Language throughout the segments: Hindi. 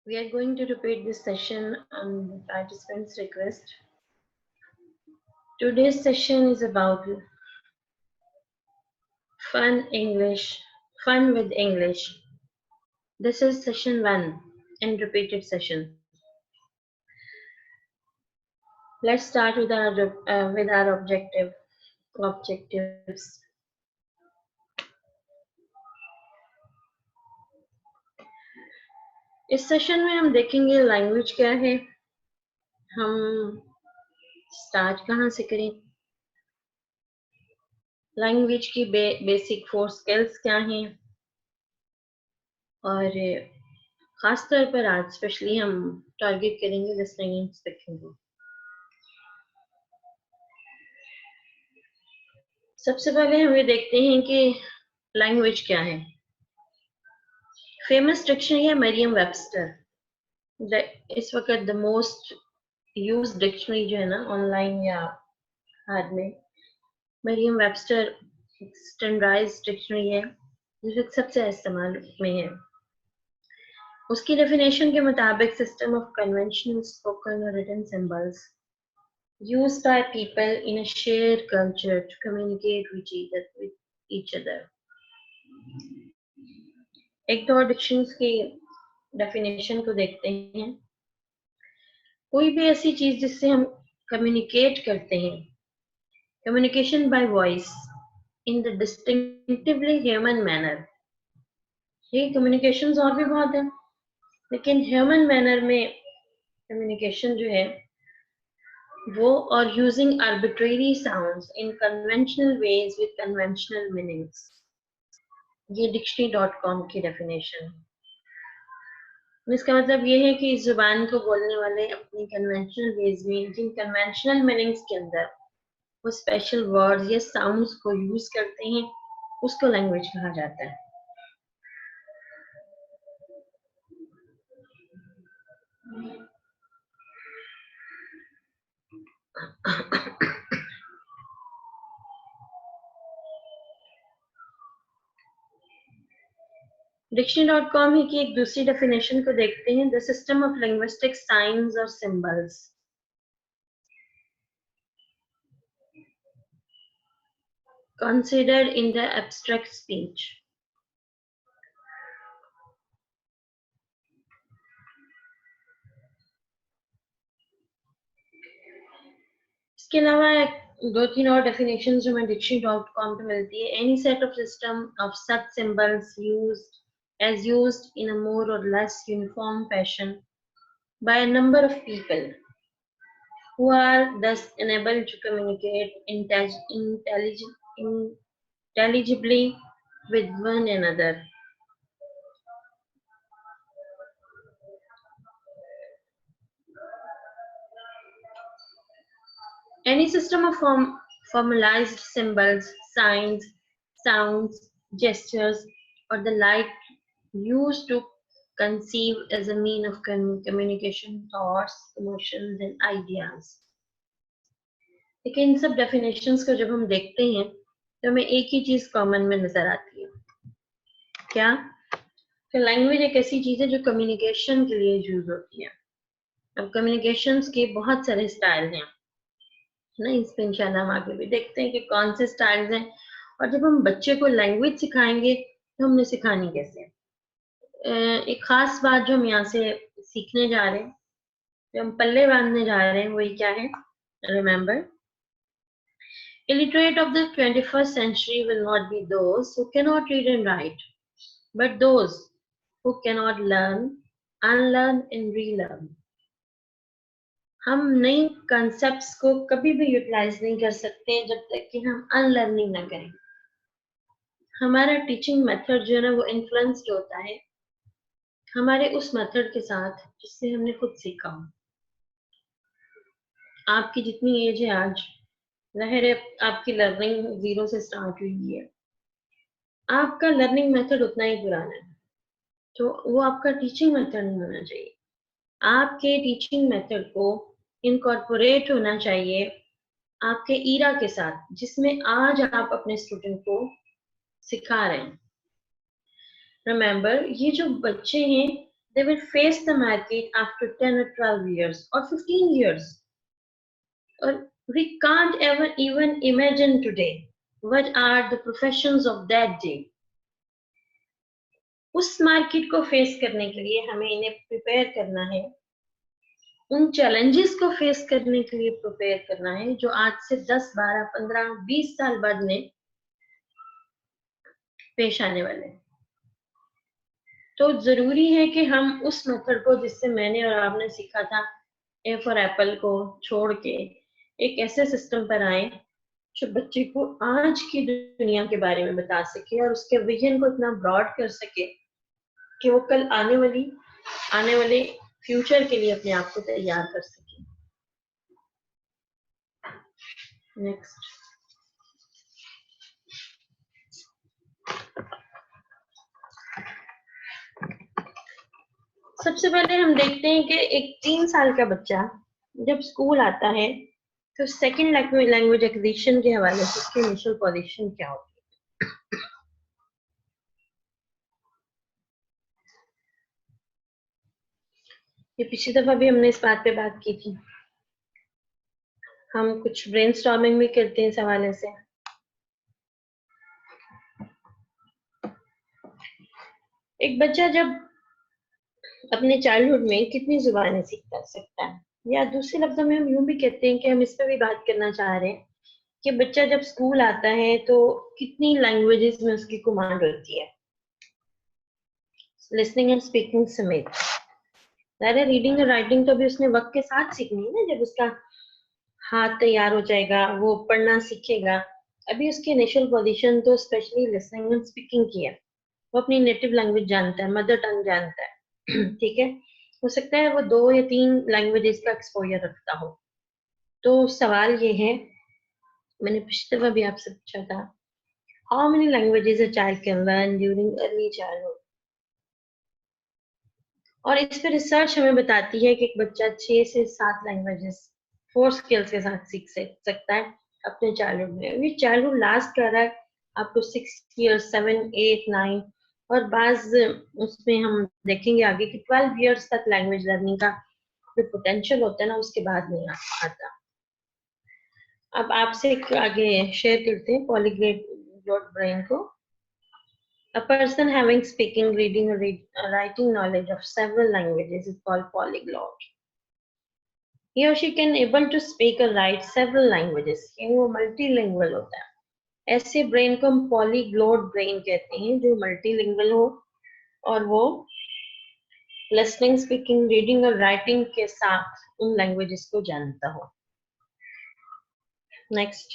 We are going to repeat this session on the participants' request. Today's session is about fun with English. This is session 1 and repeated session. Let's start with our objectives. इस सेशन में हम देखेंगे लैंग्वेज क्या है, हम स्टार्ट कहाँ से करें, लैंग्वेज की बेसिक 4 स्किल्स क्या हैं, और खास तौर पर आज स्पेशली हम टारगेट करेंगे लिसनिंग एंड स्पीकिंग को। सबसे पहले हम ये देखते हैं कि लैंग्वेज क्या है। फेमस डिक्शनरी है मरियम वेबस्टर। इस वक्त द मोस्ट यूज डिक्शनरी जो है ना ऑनलाइन या हाथ में, मरियम वेबस्टर स्टैंडर्डाइज्ड डिक्शनरी है जो सबसे इस्तेमाल में है। उसकी डेफिनेशन के मुताबिक सिस्टम ऑफ कन्वेंशनल स्पोकन और written symbols used by people in a shared culture to communicate with each other. एक तो डिक्शनरीज की डेफिनेशन को देखते हैं। कोई भी ऐसी चीज जिससे हम कम्युनिकेट करते हैं, communication bye voice in the distinctively human manner. ये कम्युनिकेशंस और भी बहुत है, लेकिन ह्यूमन मैनर में कम्युनिकेशन जो है वो, और using arbitrary sounds in conventional ways with conventional meanings. ये dictionary.com की डेफिनेशन है। इसका मतलब ये है कि इस जुबान को बोलने वाले अपनी कन्वेंशनल वेज में जिन कन्वेंशनल मीनिंग्स के अंदर वो स्पेशल वर्ड्स या साउंड्स को यूज करते हैं उसको लैंग्वेज कहा जाता है। dictionary.com ही की एक दूसरी डेफिनेशन को देखते हैं, the system of linguistic science और symbols. considered in the abstract speech. इसके अलावा 2-3 और डेफिनेशन जो मैं dictionary.com पे मिलती है। Any set of system of such symbols used in a more or less uniform fashion by a number of people who are thus enabled to communicate intelligibly with one another. Any system of formalized symbols, signs, sounds, gestures, or the like used to conceive as a mean of communication thoughts, emotions and ideas. लेकिन इन सब डेफिनेशंस को जब हम देखते हैं तो हमें एक ही चीज कॉमन में नजर आती है, क्या? कि लैंग्वेज एक ऐसी चीज है जो कम्युनिकेशन के लिए यूज होती है। अब कम्युनिकेशंस के बहुत सारे स्टाइल हैं ना, इस पे इंशाल्लाह हम आगे भी देखते हैं कि कौन से स्टाइल्स हैं, और जब हम बच्चे को लैंग्वेज सिखाएंगे तो हमने सिखानी कैसे। एक खास बात जो हम यहाँ से सीखने जा रहे हैं, जो हम पल्ले बांधने जा रहे हैं, वही क्या है? Remember, illiterate of the 21st century will not be those who cannot read and write, but those who cannot learn, unlearn and relearn. हम नई कॉन्सेप्ट्स को कभी भी यूटिलाइज नहीं कर सकते जब तक कि हम अनलर्निंग ना करें। हमारा टीचिंग मेथड जो है ना वो इन्फ्लुएंस्ड होता है हमारे उस मेथड के साथ जिससे हमने खुद सीखा हो। आपकी जितनी एज है आज, जाहिर है आपकी लर्निंग 0 से स्टार्ट हुई है, आपका लर्निंग मेथड उतना ही पुराना है, तो वो आपका टीचिंग मेथड नहीं होना चाहिए। आपके टीचिंग मेथड को इनकॉर्पोरेट होना चाहिए आपके ईरा के साथ, जिसमें आज आप अपने स्टूडेंट को सिखा रहे हैं। रिमेम्बर, ये जो बच्चे हैं they will face the market after 10 or 12 years or 15 years. Or we can't ever even imagine today what are the professions of that day. उस मार्केट को फेस करने के लिए हमें इन्हें प्रिपेयर करना है, उन चैलेंजेस को फेस करने के लिए प्रिपेयर करना है जो आज से 10, 12, 15, 20 साल बाद में पेश आने वाले हैं। तो जरूरी है कि हम उस मेथड को जिससे मैंने और आपने सीखा था ए फॉर एप्पल को छोड़ के एक ऐसे सिस्टम पर आए जो बच्चे को आज की दुनिया के बारे में बता सके और उसके विजन को इतना ब्रॉड कर सके कि वो कल आने वाले फ्यूचर के लिए अपने आप को तैयार कर सके। नेक्स्ट, सबसे पहले हम देखते हैं कि एक 3 साल का बच्चा जब स्कूल आता है तो सेकंड लैंग्वेज एक्विजिशन के हवाले से उसकी इनिशियल पोजीशन क्या होती है। ये पिछली दफा भी हमने इस बात पे बात की थी, हम कुछ ब्रेनस्टॉर्मिंग भी करते हैं इस हवाले से। एक बच्चा जब अपने चाइल्डहुड में कितनी जुबानें सीख सकता है, या दूसरे लफ्जों में हम यूं भी कहते हैं कि हम इस पर भी बात करना चाह रहे हैं कि बच्चा जब स्कूल आता है तो कितनी लैंग्वेजेस में उसकी कमांड होती है, लिसनिंग एंड स्पीकिंग समेत। ज़ाहिर रीडिंग और राइटिंग तो भी उसने वक्त के साथ सीखनी है ना, जब उसका हाथ तैयार हो जाएगा वो पढ़ना सीखेगा। अभी उसकी इनिशियल पोजीशन तो स्पेशली लिसनिंग एंड स्पीकिंग की है, वो अपनी नेटिव लैंग्वेज जानता है, मदर टंग जानता है ठीक है, हो सकता है वो 2 या 3 लैंग्वेजेस का एक्सपोजर रखता हो। तो सवाल ये है, मैंने पिछले दफा भी आपसे पूछा था, how many languages a child can learn during early childhood. और इस पे रिसर्च हमें बताती है कि एक बच्चा 6 से 7 लैंग्वेजेस 4 स्किल्स के साथ सीख सकता है अपने चाइल्डहुड में। ये चाइल्डहुड लास्ट कर रहा है अप टू 6 इयर्स, 7, 8, 9, और बाज उसमें हम देखेंगे आगे कि 12 इयर्स तक लैंग्वेज लर्निंग का जो पोटेंशियल होता है ना उसके बाद नहीं आता। अब आपसे आगे शेयर करते हैं पॉलीग्लॉट ब्रेन को। A person having speaking, reading, or writing knowledge of several languages is called polyglot. He or she can able to speak or write several languages. वो multilingual होता है। ऐसे ब्रेन को हम polyglot brain कहते हैं जो multilingual हो और वो listening, speaking, reading और writing के साथ उन languages को जानता हो। Next,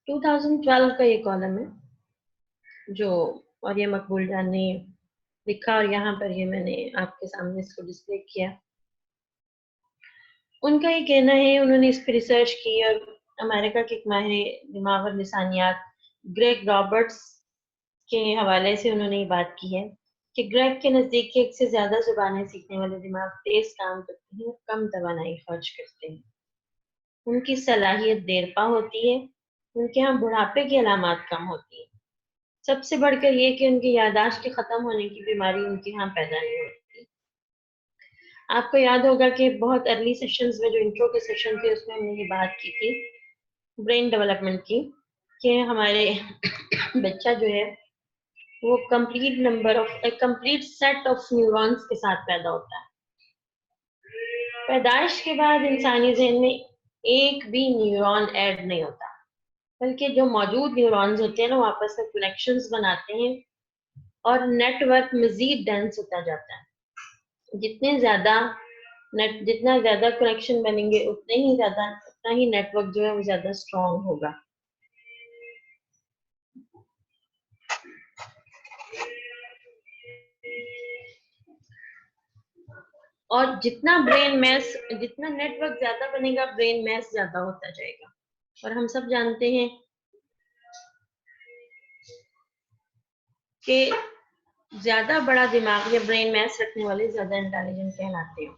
2012 का ये कॉलम है जो, और ये मकबूल जान ने लिखा और यहाँ पर ये मैंने आपके सामने इसको डिस्प्ले किया। उनका ये कहना है, उन्होंने इस पर रिसर्च की और अमेरिका के एक माहिर दिमाग और लिसानियात ग्रेग रॉबर्ट्स के हवाले से उन्होंने ये बात की है कि ग्रेग के नजदीक 1 से ज्यादा जुबानें सीखने वाले दिमाग तेज काम करते हैं और कम तवानाई खर्च करते हैं। उनकी सलाहियत देरपा होती है, उनके यहाँ बुढ़ापे की अलामात कम होती है। सबसे बढ़कर ये कि उनकी याददाश्त के खत्म होने की बीमारी उनके यहाँ पैदा नहीं होती। आपको याद होगा कि बहुत अर्ली सेशंस में जो इंट्रो के सेशन थे उसमें हमने ये बात की थी ब्रेन डेवलपमेंट की कि हमारे बच्चा जो है वो कंप्लीट सेट ऑफ न्यूरॉन्स के साथ पैदा होता है। पैदाइश के बाद इंसानी ज़हन में एक भी न्यूरॉन ऐड नहीं होता, बल्कि जो मौजूद न्यूरॉन्स होते हैं ना वो आपस में कनेक्शंस बनाते हैं और नेटवर्क मजीद डेंस होता जाता है। जितना ज्यादा कनेक्शन बनेंगे उतना ही नेटवर्क जो है वो ज्यादा स्ट्रॉन्ग होगा। और जितना नेटवर्क ज्यादा बनेगा ब्रेन मैस ज्यादा होता जाएगा। और हम सब जानते हैं कि ज्यादा बड़ा दिमाग या ब्रेन मैस रखने वाले ज्यादा इंटेलिजेंट कहलाते हैं।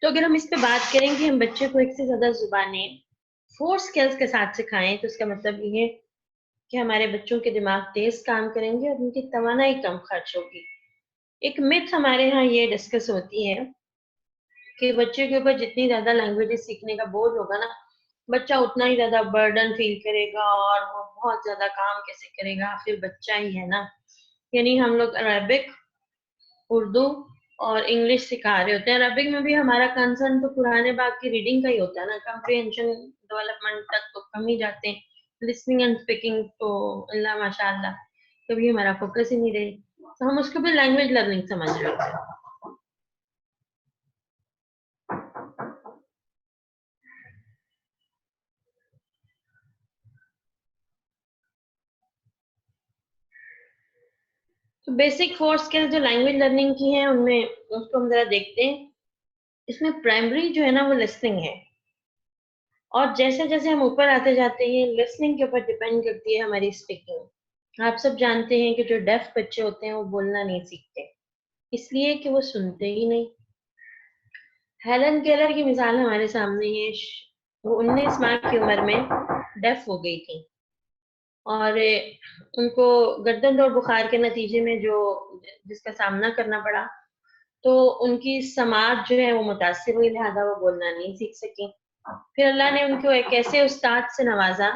तो अगर हम इस पे बात करें कि हम बच्चे को 1 से ज्यादा जुबानें 4 स्किल्स के साथ सिखाएं तो इसका मतलब ये है कि हमारे बच्चों के दिमाग तेज काम करेंगे और उनकी तवानाई कम खर्च होगी। एक मिथ हमारे यहाँ ये डिस्कस होती है कि बच्चे के ऊपर जितनी ज्यादा लैंग्वेजेस सीखने का बोझ होगा ना, बच्चा उतना ही ज्यादा बर्डन फील करेगा और वो बहुत ज्यादा काम कैसे करेगा, फिर बच्चा ही है ना। यानी हम लोग अरबिक, उर्दू और इंग्लिश सिखा रहे होते हैं। अरबिक में भी हमारा कंसर्न तो पुराने बाग की रीडिंग का ही होता है ना, कम्प्रिहेंशन डेवलपमेंट तक तो कम ही जाते हैं। लिसनिंग एंड स्पीकिंग तो अल्लाह माशाअल्लाह कभी हमारा फोकस ही नहीं रहे, तो हम उसको भी लैंग्वेज लर्निंग समझ रहे होते हैं। तो बेसिक 4 स्किल्स जो लैंग्वेज लर्निंग की है उनमें उसको हम जरा देखते हैं। इसमें प्राइमरी जो है ना वो लिसनिंग है, और जैसे जैसे हम ऊपर आते जाते हैं लिसनिंग के ऊपर डिपेंड करती है हमारी स्पीकिंग। आप सब जानते हैं कि जो डेफ बच्चे होते हैं वो बोलना नहीं सीखते, इसलिए कि वो सुनते ही नहीं। हेलन केलर की मिसाल हमारे सामने है। वो 19 माह की उम्र में डेफ हो गई थी, और उनको गर्दन दौड़ बुखार के नतीजे में जो जिसका सामना करना पड़ा, तो उनकी समाज जो है वो मुतासिर हुई, लिहाजा वो बोलना नहीं सीख सकी। फिर अल्लाह ने उनको एक ऐसे उस्ताद से नवाजा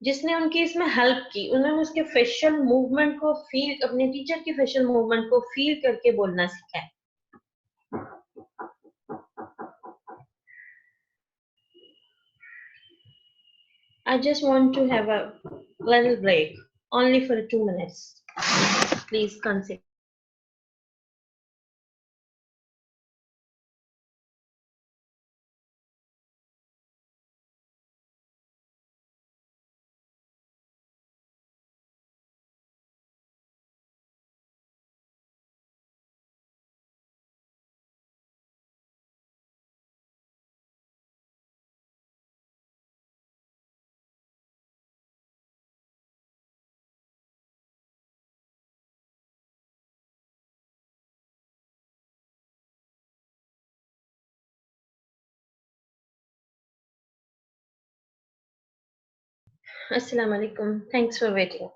जिसने उनकी इसमें हेल्प की। उन्होंने उसके फेशियल मूवमेंट को फील, अपने टीचर की फेशियल मूवमेंट को फील करके बोलना सीखा है। I just want to have a little break, only for 2 minutes. Please consider. अस्सलाम वालेकुम, थैंक्स फॉर वेटिंग।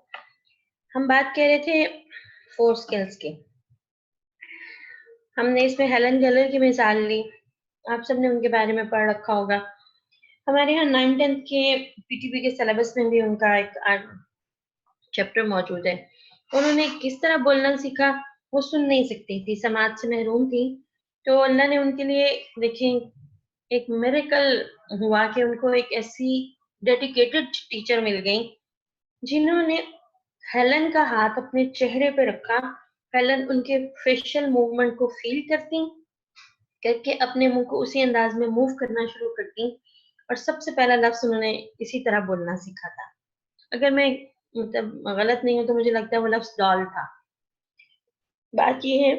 हम बात कर रहे थे 4 स्किल्स की। हमने इसमें हेलन केलर की मिसाल ली, आप सबने उनके बारे में पढ़ रखा होगा। हमारे यहाँ 9th-10th के पीटीपी के सिलेबस में भी उनका एक चैप्टर मौजूद है। उन्होंने किस तरह बोलना सीखा, वो सुन नहीं सकती थी, समाज से महरूम थी, तो अल्लाह ने उनके लिए देखें एक मिरेकल हुआ कि उनको एक ऐसी डेडिकेटेड टीचर मिल गई जिन्होंने हेलन का हाथ अपने चेहरे पे रखा। हेलन उनके फेशियल मूवमेंट को फील करती, करके अपने मुंह को उसी अंदाज में मूव करना शुरू करती, और सबसे पहला लफ्ज उन्होंने इसी तरह बोलना सीखा था। अगर मैं मतलब गलत नहीं हूं तो मुझे लगता है वो लफ्ज डॉल था। बात ये है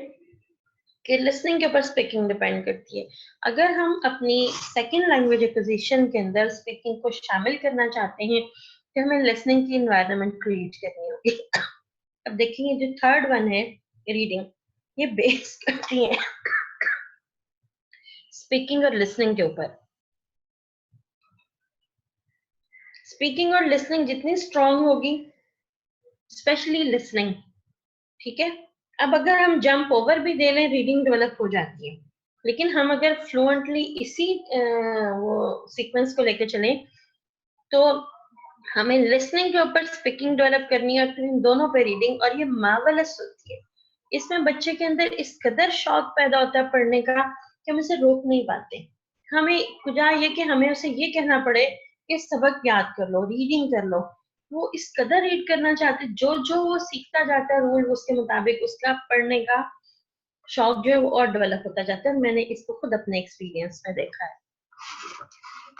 कि लिसनिंग के ऊपर स्पीकिंग डिपेंड करती है। अगर हम अपनी सेकंड लैंग्वेज एक्विजिशन के अंदर स्पीकिंग को शामिल करना चाहते हैं तो हमें लिसनिंग की एनवायरनमेंट क्रिएट करनी होगी। अब देखिए जो थर्ड वन है रीडिंग, ये बेस करती है स्पीकिंग और लिसनिंग के ऊपर। स्पीकिंग और लिसनिंग जितनी स्ट्रांग होगी, स्पेशली लिसनिंग, ठीक है। अब अगर हम जंप ओवर भी दे लें रीडिंग डेवलप हो जाती है, लेकिन हम अगर फ्लुएंटली इसी वो सीक्वेंस को लेकर चलें तो हमें लिसनिंग के ऊपर स्पीकिंग डेवलप करनी है, और फिर इन दोनों पे रीडिंग, और ये मार्वेलस होती है। इसमें बच्चे के अंदर इस कदर शौक पैदा होता है पढ़ने का कि हम इसे रोक नहीं पाते। हमें खुदा ये कि हमें उसे ये कहना पड़े कि सबक याद कर लो, रीडिंग कर लो, वो इस कदर रीड करना चाहते, जो जो वो सीखता जाता है रूल उसके मुताबिक उसका पढ़ने का शौक जो है वो और डेवलप होता जाता है। मैंने इसको खुद अपने एक्सपीरियंस में देखा है।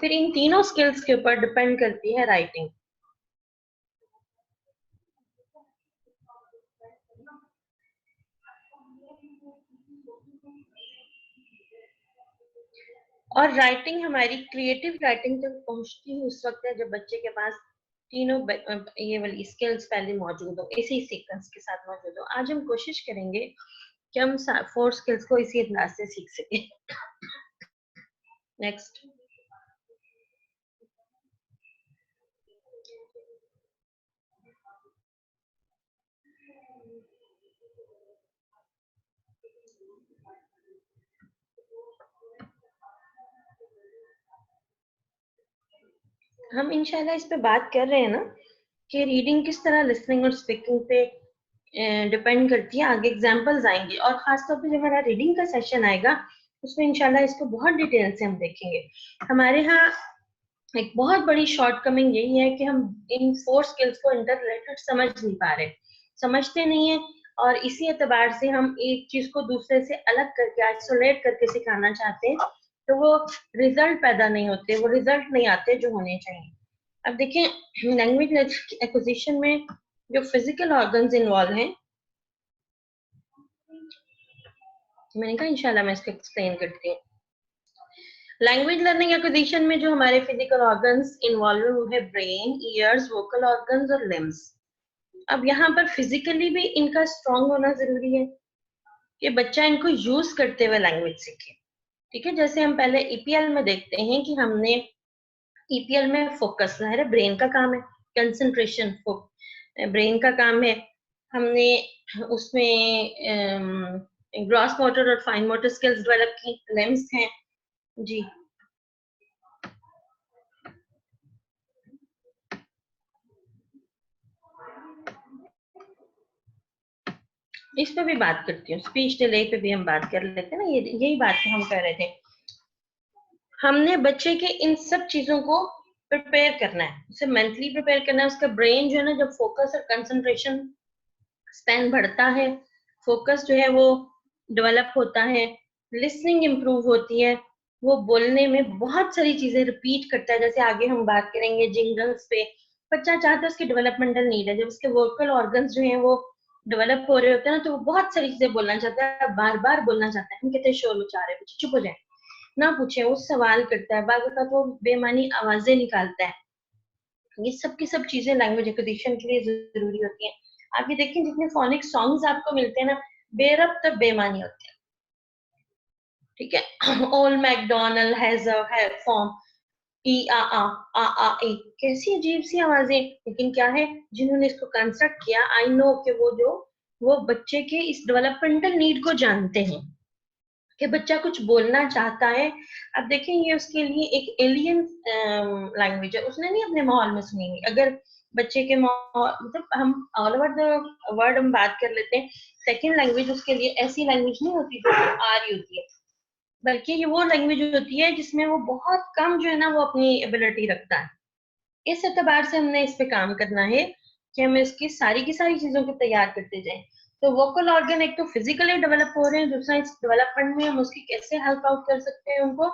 फिर इन तीनों स्किल्स के ऊपर डिपेंड करती है राइटिंग। और राइटिंग हमारी क्रिएटिव राइटिंग तक पहुंचती ही उस वक्त है जब बच्चे के पास तीनों ये वाली स्किल्स पहले मौजूद हो, इसी सीक्वेंस के साथ मौजूद हो। आज हम कोशिश करेंगे कि हम 4 स्किल्स को इसी अंदाज से सीख सके। नेक्स्ट, हम इंशाल्लाह इस पे बात कर रहे हैं ना कि रीडिंग किस तरह लिसनिंग और स्पीकिंग पे डिपेंड करती है। आगे एग्जांपल्स आएंगे और खासतौर पे जब हमारा रीडिंग का सेशन आएगा उसमें इंशाल्लाह इसको बहुत डिटेल से हम देखेंगे। हमारे यहाँ एक बहुत बड़ी शॉर्टकमिंग यही है कि हम इन 4 स्किल्स को इंटर रिलेटेड समझ नहीं पा रहे, समझते नहीं है, और इसी एतबार से हम एक चीज को दूसरे से अलग करके आइसोलेट करके सिखाना चाहते हैं, तो वो रिजल्ट पैदा नहीं होते, वो रिजल्ट नहीं आते जो होने चाहिए। अब देखिए लैंग्वेज एक्विजिशन में जो फिजिकल ऑर्गन्स इन्वॉल्व हैं, मैंने कहा इंशाल्लाह मैं इसको एक्सप्लेन करती हूँ। लैंग्वेज लर्निंग एक्विजिशन में जो हमारे फिजिकल ऑर्गन्स इन्वॉल्व है वो है ब्रेन, ईयर्स, वोकल ऑर्गन्स और लिम्स। अब यहाँ पर फिजिकली भी इनका स्ट्रांग होना जरूरी है कि बच्चा इनको यूज करते हुए लैंग्वेज सीखे। ठीक है, जैसे हम पहले ईपीएल में देखते हैं कि हमने ईपीएल में फोकस है, ब्रेन का काम है, कंसंट्रेशन ब्रेन का काम है। हमने उसमें ग्रॉस मोटर और फाइन मोटर स्किल्स डेवलप की, लिम्स हैं जी। इस पे भी बात करती हूँ, स्पीच डिले पे भी हम बात कर लेते हैं ना, यही बात हम कर रहे थे। हमने बच्चे के इन सब चीजों को प्रिपेयर करना है, उसे मेंटली प्रिपेयर करना है। उसका ब्रेन जो है ना, जब फोकस और कंसंट्रेशन स्पैन बढ़ता है, फोकस जो है वो डेवलप होता है, लिसनिंग इंप्रूव होती है, वो बोलने में बहुत सारी चीजें रिपीट करता है। जैसे आगे हम बात करेंगे जिंगल्स पे, बच्चा चाहता है, उसकी डेवलपमेंटल नीड है, जब उसके वोकल ऑर्गन्स जो है वो डेवलप हो रहे होते हैं ना, तो वो बहुत सारी चीजें बोलना चाहता है, बार बार बोलना चाहता है। हम कहते हैं शोर मचा रहे, बच्चे चुप हो जाए, ना पूछे, वो सवाल करता है, बार बार वो बेमानी आवाजें निकालता है। ये सब की सब चीजें लैंग्वेज एक्विजिशन के लिए जरूरी होती हैं। आप ये देखिए जितने फोनिक सॉन्ग्स आपको मिलते हैं ना, बेरब तक बेमानी होते हैं। ठीक है, old McDonald has a farm, E I E, कैसी अजीब सी आवाजें, लेकिन क्या है, जिन्होंने इसको कंस्ट्रक्ट किया, आई नो कि वो बच्चे के इस डेवलपमेंटल नीड को जानते हैं कि बच्चा कुछ बोलना चाहता है। अब देखें ये उसके लिए एक एलियन लैंग्वेज है, उसने नहीं अपने माहौल में सुनी हुई। अगर बच्चे के माहौल, मतलब हम ऑल ओवर द वर्ल्ड हम बात कर लेते हैं, सेकंड लैंग्वेज उसके लिए ऐसी लैंग्वेज नहीं होती जो आ रही होती है, बल्कि ये वो लैंग्वेज होती है जिसमें वो बहुत कम जो है ना वो अपनी एबिलिटी रखता है। इस एतबार से हमने इस पे काम करना है कि हम इसकी सारी की सारी चीजों को तैयार करते जाएं। तो वोकल ऑर्गन एक तो फिजिकली डेवलप हो रहे हैं, दूसरा इस डेवलपमेंट में हम उसकी कैसे हेल्प आउट कर सकते हैं, उनको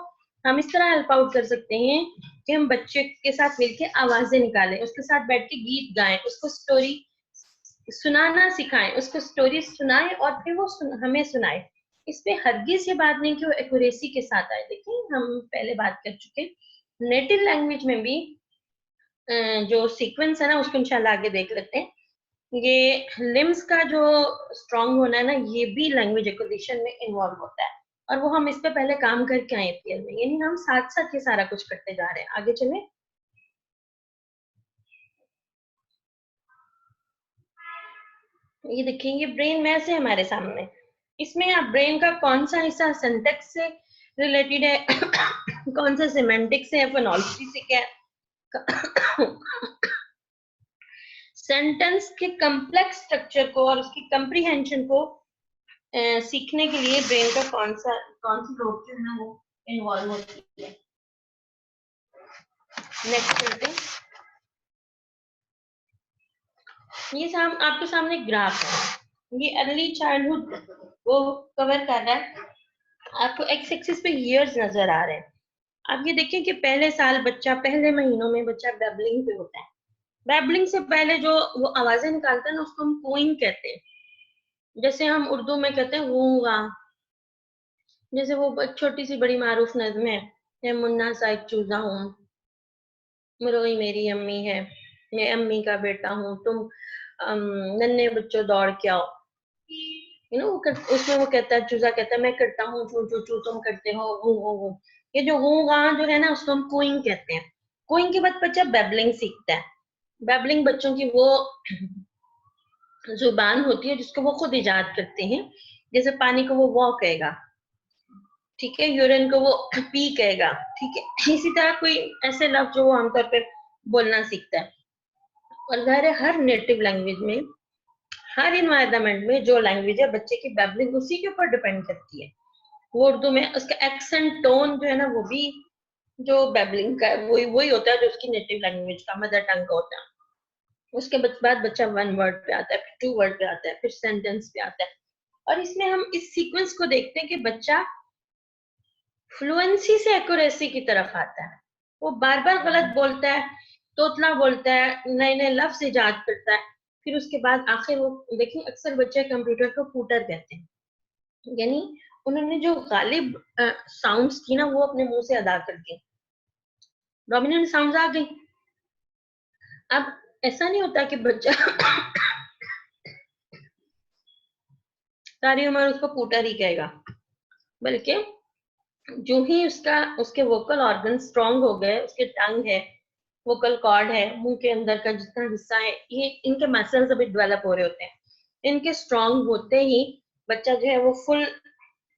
हम इस तरह हेल्प आउट कर सकते हैं कि हम बच्चे के साथ मिलकर आवाजें निकालें, उसके साथ बैठ के गीत गाएं, उसको स्टोरी सुनाना सिखाएं, उसको स्टोरी सुनाएं और फिर वो हमें सुनाए। इस पे हरगिज ये बात नहीं कि वो एक्यूरेसी के साथ आए। देखिए हम पहले बात कर चुके, नेटिव लैंग्वेज में भी जो सीक्वेंस है ना उसको इंशाल्लाह आगे देख लेते हैं। ये लिम्स का जो स्ट्रांग होना है ना, ये भी लैंग्वेज एक्विजिशन में इन्वॉल्व होता है, और वो हम इस पे पहले काम करके आए ईपीएल में, यानी हम साथ साथ ये सारा कुछ करते जा रहे हैं। आगे चले, ये देखेंगे ब्रेन मैस है हमारे सामने, इसमें आप ब्रेन का कौन सा हिस्सा सिंटेक्स से रिलेटेड है, कौन सा सिमेंटिक्स है, फोनोलॉजी से क्या सेंटेंस के कम्प्लेक्स स्ट्रक्चर को और उसकी कंप्रीहेंशन को सीखने के लिए ब्रेन का कौन सी लोब जो है ना वो इन्वॉल्व होती है। नेक्स्ट चलते हैं, ये आपके सामने ग्राफ है, ये अर्ली चाइल्डहुड वो कवर कर रहा है। आपको एक्स एक्सिस पे ईयर्स नजर आ रहे हैं। आप ये देखिए कि पहले साल बच्चा, पहले महीनों में बच्चा बेबलिंग पे होता है। बेबलिंग से पहले जो वो आवाजें निकालता है ना, उसको हम कोइंग कहते हैं। जैसे हम उर्दू में कहते हैं गूंगा, जैसे वो छोटी सी बड़ी मारूफ नज्म है, मैं मुन्ना सा एक चूजा हूँ, मरोई मेरी अम्मी है, मैं अम्मी का बेटा हूँ, तुम नन्हे बच्चों दौड़ के आओ। उसमें वो कहता है, चूजा कहता है मैं करता हूँ चू चू चू, तुम करते हो गू गू गू। ये जो गू गा जो है ना, उसको हम कोइंग कहते हैं। कोइंग के बाद बच्चा बेबलिंग सीखता है। बेबलिंग बच्चों की वो जुबान होती है जिसको वो खुद इजाद करते हैं, जैसे पानी को वो वॉ कहेगा, ठीक है, यूरिन को वो पी कहेगा, ठीक है। इसी तरह कोई ऐसे लफ्ज जो वो आमतौर पर बोलना सीखता है। और ज़ाहिर है हर नेटिव लैंग्वेज में, हर इन्वायरमेंट में जो लैंग्वेज है बच्चे की बैबलिंग उसी के ऊपर डिपेंड करती है। वो उर्दू में उसका एक्सेंट टोन जो है ना, वो भी जो बैबलिंग का वही वही होता है जो उसकी नेटिव लैंग्वेज का मदर टंग का होता है। उसके बाद बच्चा वन वर्ड पे आता है, फिर टू वर्ड पे आता है, फिर सेंटेंस पे आता है। और इसमें हम इस सीक्वेंस को देखते हैं कि बच्चा फ्लुएंसी से एक्यूरेसी की तरफ आता है। वो बार बार गलत बोलता है, तोतला बोलता है, नए नए लफ्ज इजाद करता है। फिर उसके बाद आखिर वो देखिए, अक्सर बच्चे कंप्यूटर को पूटर कहते हैं, यानी उन्होंने जो गालिब साउंड्स की ना वो अपने मुंह से अदा कर दी, डोमिनेंट साउंड्स आ गई। अब ऐसा नहीं होता कि बच्चा सारी उम्र उसको पूटर ही कहेगा, बल्कि जो ही उसके वोकल ऑर्गन स्ट्रांग हो गए, उसके टंग है, वोकल कॉर्ड है, मुंह के अंदर का जितना हिस्सा है, ये इनके मसल्स अभी डेवलप हो रहे होते हैं। इनके स्ट्रांग होते ही बच्चा जो है वो फुल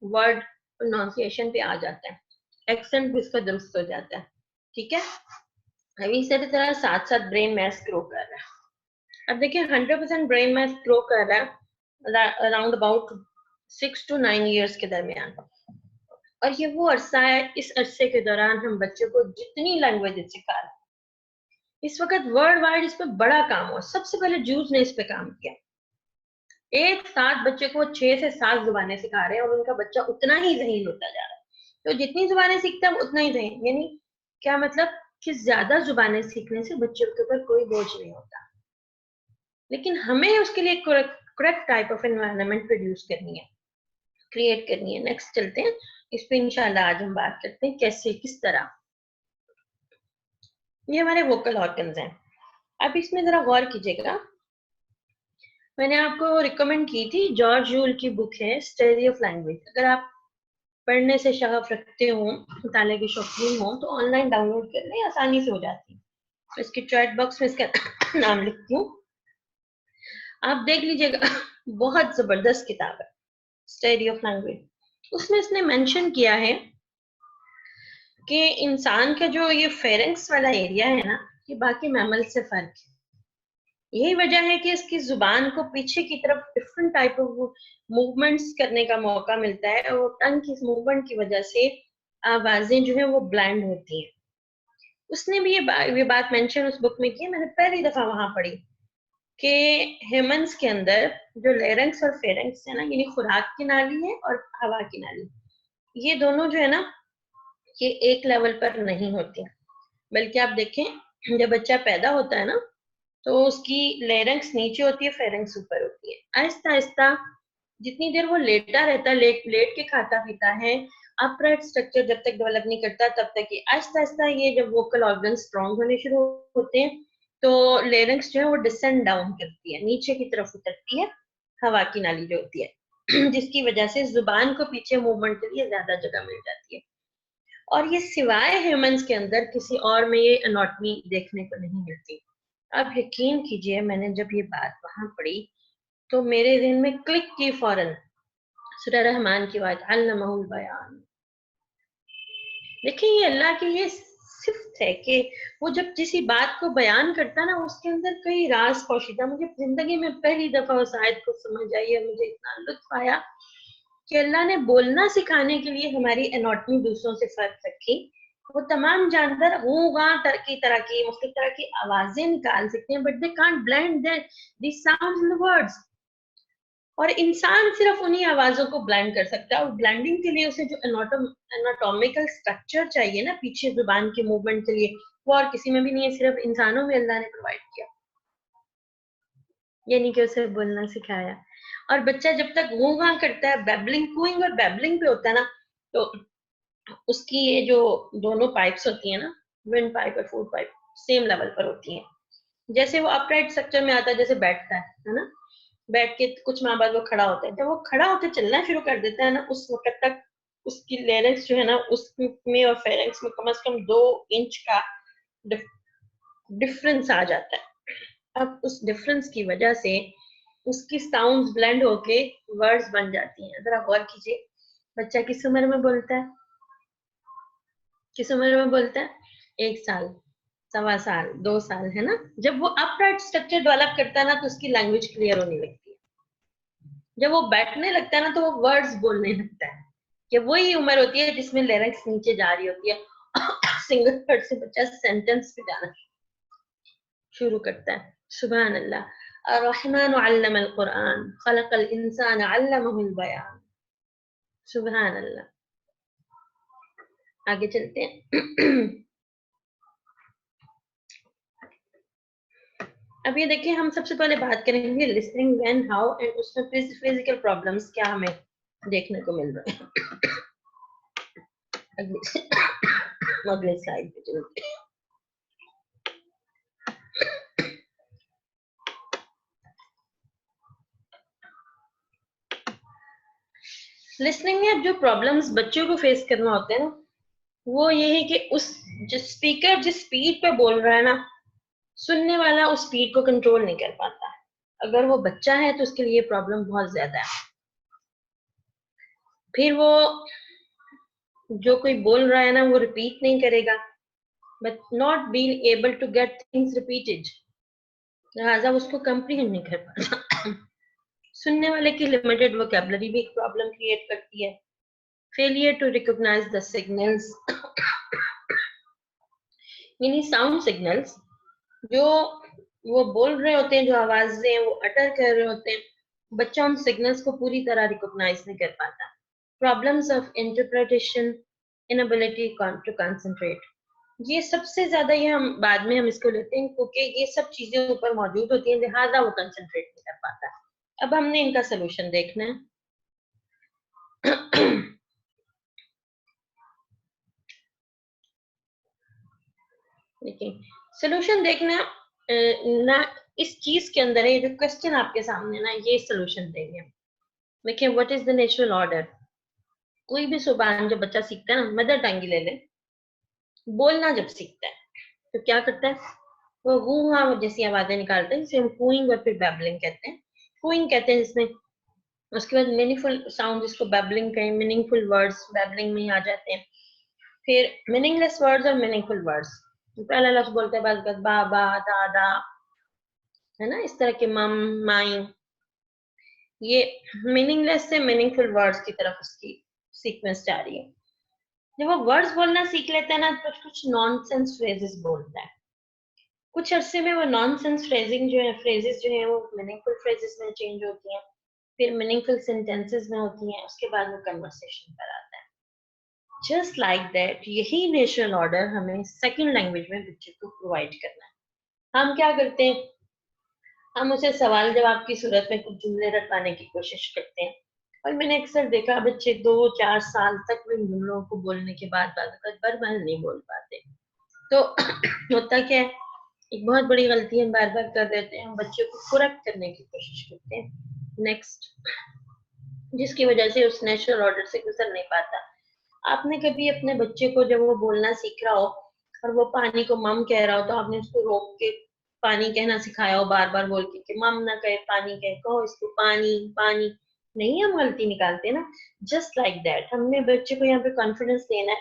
वर्ड प्रोनाउंसिएशन पे आ जाता है, एक्सेंट भी उसका दुरुस्त हो जाता है, ठीक है। अभी इसी तरह साथ साथ ब्रेन मैस ग्रो कर रहा है। अब देखिए 100% ब्रेन मैस ग्रो कर रहा है अराउंड अबाउट 6 to 9 ईयर्स के दरमियान। और ये वो अरसा है, इस अरसे के दौरान हम बच्चे को जितनी लैंग्वेज सिखा रहे हैं, इस वक्त वर्ल्ड वाइड इस पर बड़ा काम हुआ। सबसे पहले जूस ने इस पे काम किया, एक साथ बच्चे को 6 से 7 जुबानें सिखा रहे हैं और उनका बच्चा उतना ही ज़हीन होता जा रहा है। तो जितनी जुबानें सीखता है उतना ही ज़हीन, यानी क्या मतलब कि ज्यादा जुबानें सीखने से बच्चे के ऊपर कोई बोझ नहीं होता, लेकिन हमें उसके लिए correct type of environment produce करनी है, क्रिएट करनी है। नेक्स्ट चलते हैं इस पे, इंशाल्लाह आज हम बात करते हैं कैसे, किस तरह। ये हमारे वोकल ऑर्गन्स हैं। अब इसमें जरा गौर कीजिएगा, मैंने आपको रिकमेंड की थी जॉर्ज यूल की बुक है स्टडी ऑफ लैंग्वेज। अगर आप पढ़ने से शगफ रखते हो, मुताले के शौकीन हो, तो ऑनलाइन डाउनलोड कर लें, आसानी से हो जाती है। तो इसकी चैट बॉक्स में इसका नाम लिखती हूँ, आप देख लीजिएगा। बहुत जबरदस्त किताब है स्टडी ऑफ लैंग्वेज। उसमें इसने मेंशन किया है कि इंसान का जो ये फेरेंक्स वाला एरिया है ना, ये बाकी मैमल से फर्क है। यही वजह है कि इसकी जुबान को पीछे की तरफ डिफरेंट टाइप ऑफ मूवमेंट्स करने का मौका मिलता है, और टंग की मूवमेंट की वजह से आवाजें जो है वो ब्लाइंड होती हैं। उसने भी ये बात मेंशन उस बुक में की है, मैंने पहली दफा वहां पढ़ी कि ह्यूमंस के अंदर जो लेरेंक्स और फेरेंक्स है ना, यानी खुराक की नाली है और हवा की नाली, ये दोनों जो है ना, ये एक लेवल पर नहीं होती हैं। बल्कि आप देखें, जब बच्चा पैदा होता है ना, तो उसकी लेरेंक्स नीचे होती है, फेरेंक्स ऊपर होती है। आहिस्ता आहिस्ता जितनी देर वो लेटा रहता है, लेट के खाता पीता है, अपराइट स्ट्रक्चर जब तक डेवलप नहीं करता तब तक ये आहिस्ता आहिस्ता, ये जब वोकल ऑर्गन स्ट्रांग होने शुरू होते हैं, तो लेरेंक्स जो है वो डिसेंड डाउन करती है, नीचे की तरफ उतरती है, हवा की नाली जो होती है, जिसकी वजह से जुबान को पीछे मूवमेंट के लिए ज्यादा जगह मिल जाती है। और ये सिवाय ह्यूमंस के अंदर किसी और में ये एनाटॉमी देखने को नहीं मिलती। अब यकीन कीजिए, मैंने जब ये बात वहां पढ़ी तो मेरे दिल में क्लिक की फौरन सूरह रहमान की बात, अल्लमहुल बयान। देखिए, ये अल्लाह की ये सिफ्त है कि वो जब किसी बात को बयान करता है ना, उसके अंदर कई राज पोशीदा। मुझे जिंदगी में पहली दफा उस आयत को समझ आई है, मुझे इतना लुत्फ आया कि अल्लाह ने बोलना सिखाने के लिए हमारी एनाटॉमी दूसरों से फर्क रखी। वो तमाम जानवर की तरह की मुख्तलिफ तरह की आवाजें निकाल सकते हैं, but they can't blend the sounds in the words. और इंसान सिर्फ उन्हीं आवाजों को ब्लेंड कर सकता है, और ब्लेंडिंग के लिए उसे जो एनाटॉमिकल स्ट्रक्चर चाहिए ना पीछे जुबान के मूवमेंट के लिए, वो और किसी में भी नहीं है, सिर्फ इंसानों में अल्लाह ने प्रोवाइड किया, यानी कि उसे बोलना सिखाया। और बच्चा जब तक गूंगा करता है, बैबलिंग, कूइंग और बैबलिंग पे होता है ना, तो उसकी ये जो दोनों पाइप्स होती है ना, विंड पाइप और फूड पाइप, सेम लेवल पर होती हैं। जैसे वो अपराइट स्ट्रक्चर में आता है, जैसे बैठता है ना, बैठ के कुछ माह बाद वो खड़ा होता है, जब वो खड़ा होकर चलना शुरू कर देता है ना, उस वक्त तक उसकी लेरेंक्स जो है ना, उसमें और फेरेंक्स में कम से कम 2 इंच का डिफरेंस आ जाता है। अब उस डिफरेंस की वजह से उसकी साउंड्स ब्लेंड होके वर्ड्स बन जाती हैं। जरा गौर कीजिए, बच्चा किस उम्र में बोलता है? किस उम्र में बोलता है? 1 साल, 1.25 साल, 2 साल, है ना? जब वो अपराइट स्ट्रक्चर डेवलप करता है ना, तो उसकी लैंग्वेज क्लियर होने लगती है। जब वो बैठने लगता है ना, तो वो वर्ड्स बोलने लगता है। ये वही उम्र होती है जिसमें लिरिक्स नीचे जा रही होती है। सिंगल वर्ड से बच्चा सेंटेंस पे जाना शुरू करता है। सुभान अल्लाह। अर्रहमान अल्लमल कुरान खलकल इंसान अल्लमहुल बयान। सुभान अल्लाह। आगे चलते हैं। अब ये देखिए, हम सबसे पहले बात करेंगे लिसनिंग व्हेन, हाउ, एंड उसमें फिजिकल प्रॉब्लम्स क्या हमें देखने को मिल रहे हैं। अगले स्लाइड पे चलते हैं। लिसनिंग में जो प्रॉब्लम्स बच्चों को फेस करना होते हैं ना, वो ये है कि उस जो स्पीकर जिस स्पीड पे बोल रहा है ना, सुनने वाला उस स्पीड को कंट्रोल नहीं कर पाता। अगर वो बच्चा है तो उसके लिए प्रॉब्लम बहुत ज्यादा है। फिर वो जो कोई बोल रहा है ना, वो रिपीट नहीं करेगा, but not being able to get things repeated, लिहाजा उसको कंप्रीहेंड नहीं कर पाता। सुनने वाले की लिमिटेड वोकैबुलरी भी एक प्रॉब्लम क्रिएट करती है। Failure to recognise the signals, यानी साउंड सिग्नल्स जो वो बोल रहे होते हैं, जो आवाजें वो अटर कर रहे होते हैं, बच्चा उन सिग्नल्स को पूरी तरह रिकॉग्नाइज नहीं कर पाता। Problems of interpretation, inability to concentrate, ये सबसे ज्यादा, ये हम बाद में हम इसको लेते हैं क्योंकि ये सब चीजें ऊपर मौजूद होती हैं, लिहाजा वो कंसंट्रेट नहीं कर पाता। अब हमने इनका सोल्यूशन देखना है। देखिए, सोल्यूशन देखना ना, इस चीज के अंदर है, जो क्वेश्चन आपके सामने ना, ये सोल्यूशन देंगे। देखिए, what is the natural order. कोई भी जुबान जब बच्चा सीखता है ना, मदर टंग ले ले, बोलना जब सीखता है तो क्या करता है, वो गू हाँ जैसी आवाजें निकालते हैं, जिसे हम कूइंग और फिर बैबलिंग कहते हैं। कूइंग कहते हैं जिसमें, उसके बाद मीनिंगफुल साउंड, जिसको बैबलिंग कहें, मीनिंगफुल वर्ड्स बैबलिंग में ही आ जाते हैं। फिर मीनिंगलेस वर्ड्स और मीनिंगफुल वर्ड्स, पहला लफ्ज बोलते हैं बाद बाबा, दादा, है ना, इस तरह के मम, माई, ये मीनिंगलेस से मीनिंगफुल वर्ड्स की तरफ उसकी सीक्वेंस जा रही है। जब वो वर्ड्स बोलना सीख लेता है ना, तो कुछ नॉनसेंस फ्रेजेस बोलता है। कुछ अरसे में वो नॉनसेंस फ्रेजिंग जो है, फ्रेजेस जो है, वो मीनिंगफुल फ्रेजेस में चेंज होती हैं, फिर मीनिंगफुल सेंटेंसेस में होती हैं, उसके बाद वो कन्वर्सेशन पर आता है। जस्ट लाइक दैट, यही नेचुरल ऑर्डर हमें सेकंड लैंग्वेज में बच्चे को प्रोवाइड करना है। हम क्या करते हैं, हम उसे सवाल जवाब की सूरत में कुछ जुमले रटवाने की कोशिश करते हैं, और मैंने अक्सर देखा बच्चे 2-4 साल तक भी जुमलों को बोलने के बाद बार नहीं बोल पाते। तो होता क्या है, एक बहुत बड़ी गलती हम बार बार कर देते हैं, हम बच्चे को करेक्ट करने की कोशिश करते हैं नेक्स्ट, जिसकी वजह से उस नेचुरल ऑर्डर से गुजर नहीं पाता। आपने कभी अपने बच्चे को जब वो बोलना सीख रहा हो और वो पानी को मम कह रहा हो, तो आपने उसको रोक के पानी कहना सिखाया हो, बार बार बोल के कि मम ना कहे, पानी कहे, कहो इसको पानी पानी, नहीं, हम गलती निकालते हैं ना। जस्ट लाइक दैट, हमने बच्चे को यहाँ पे कॉन्फिडेंस देना है,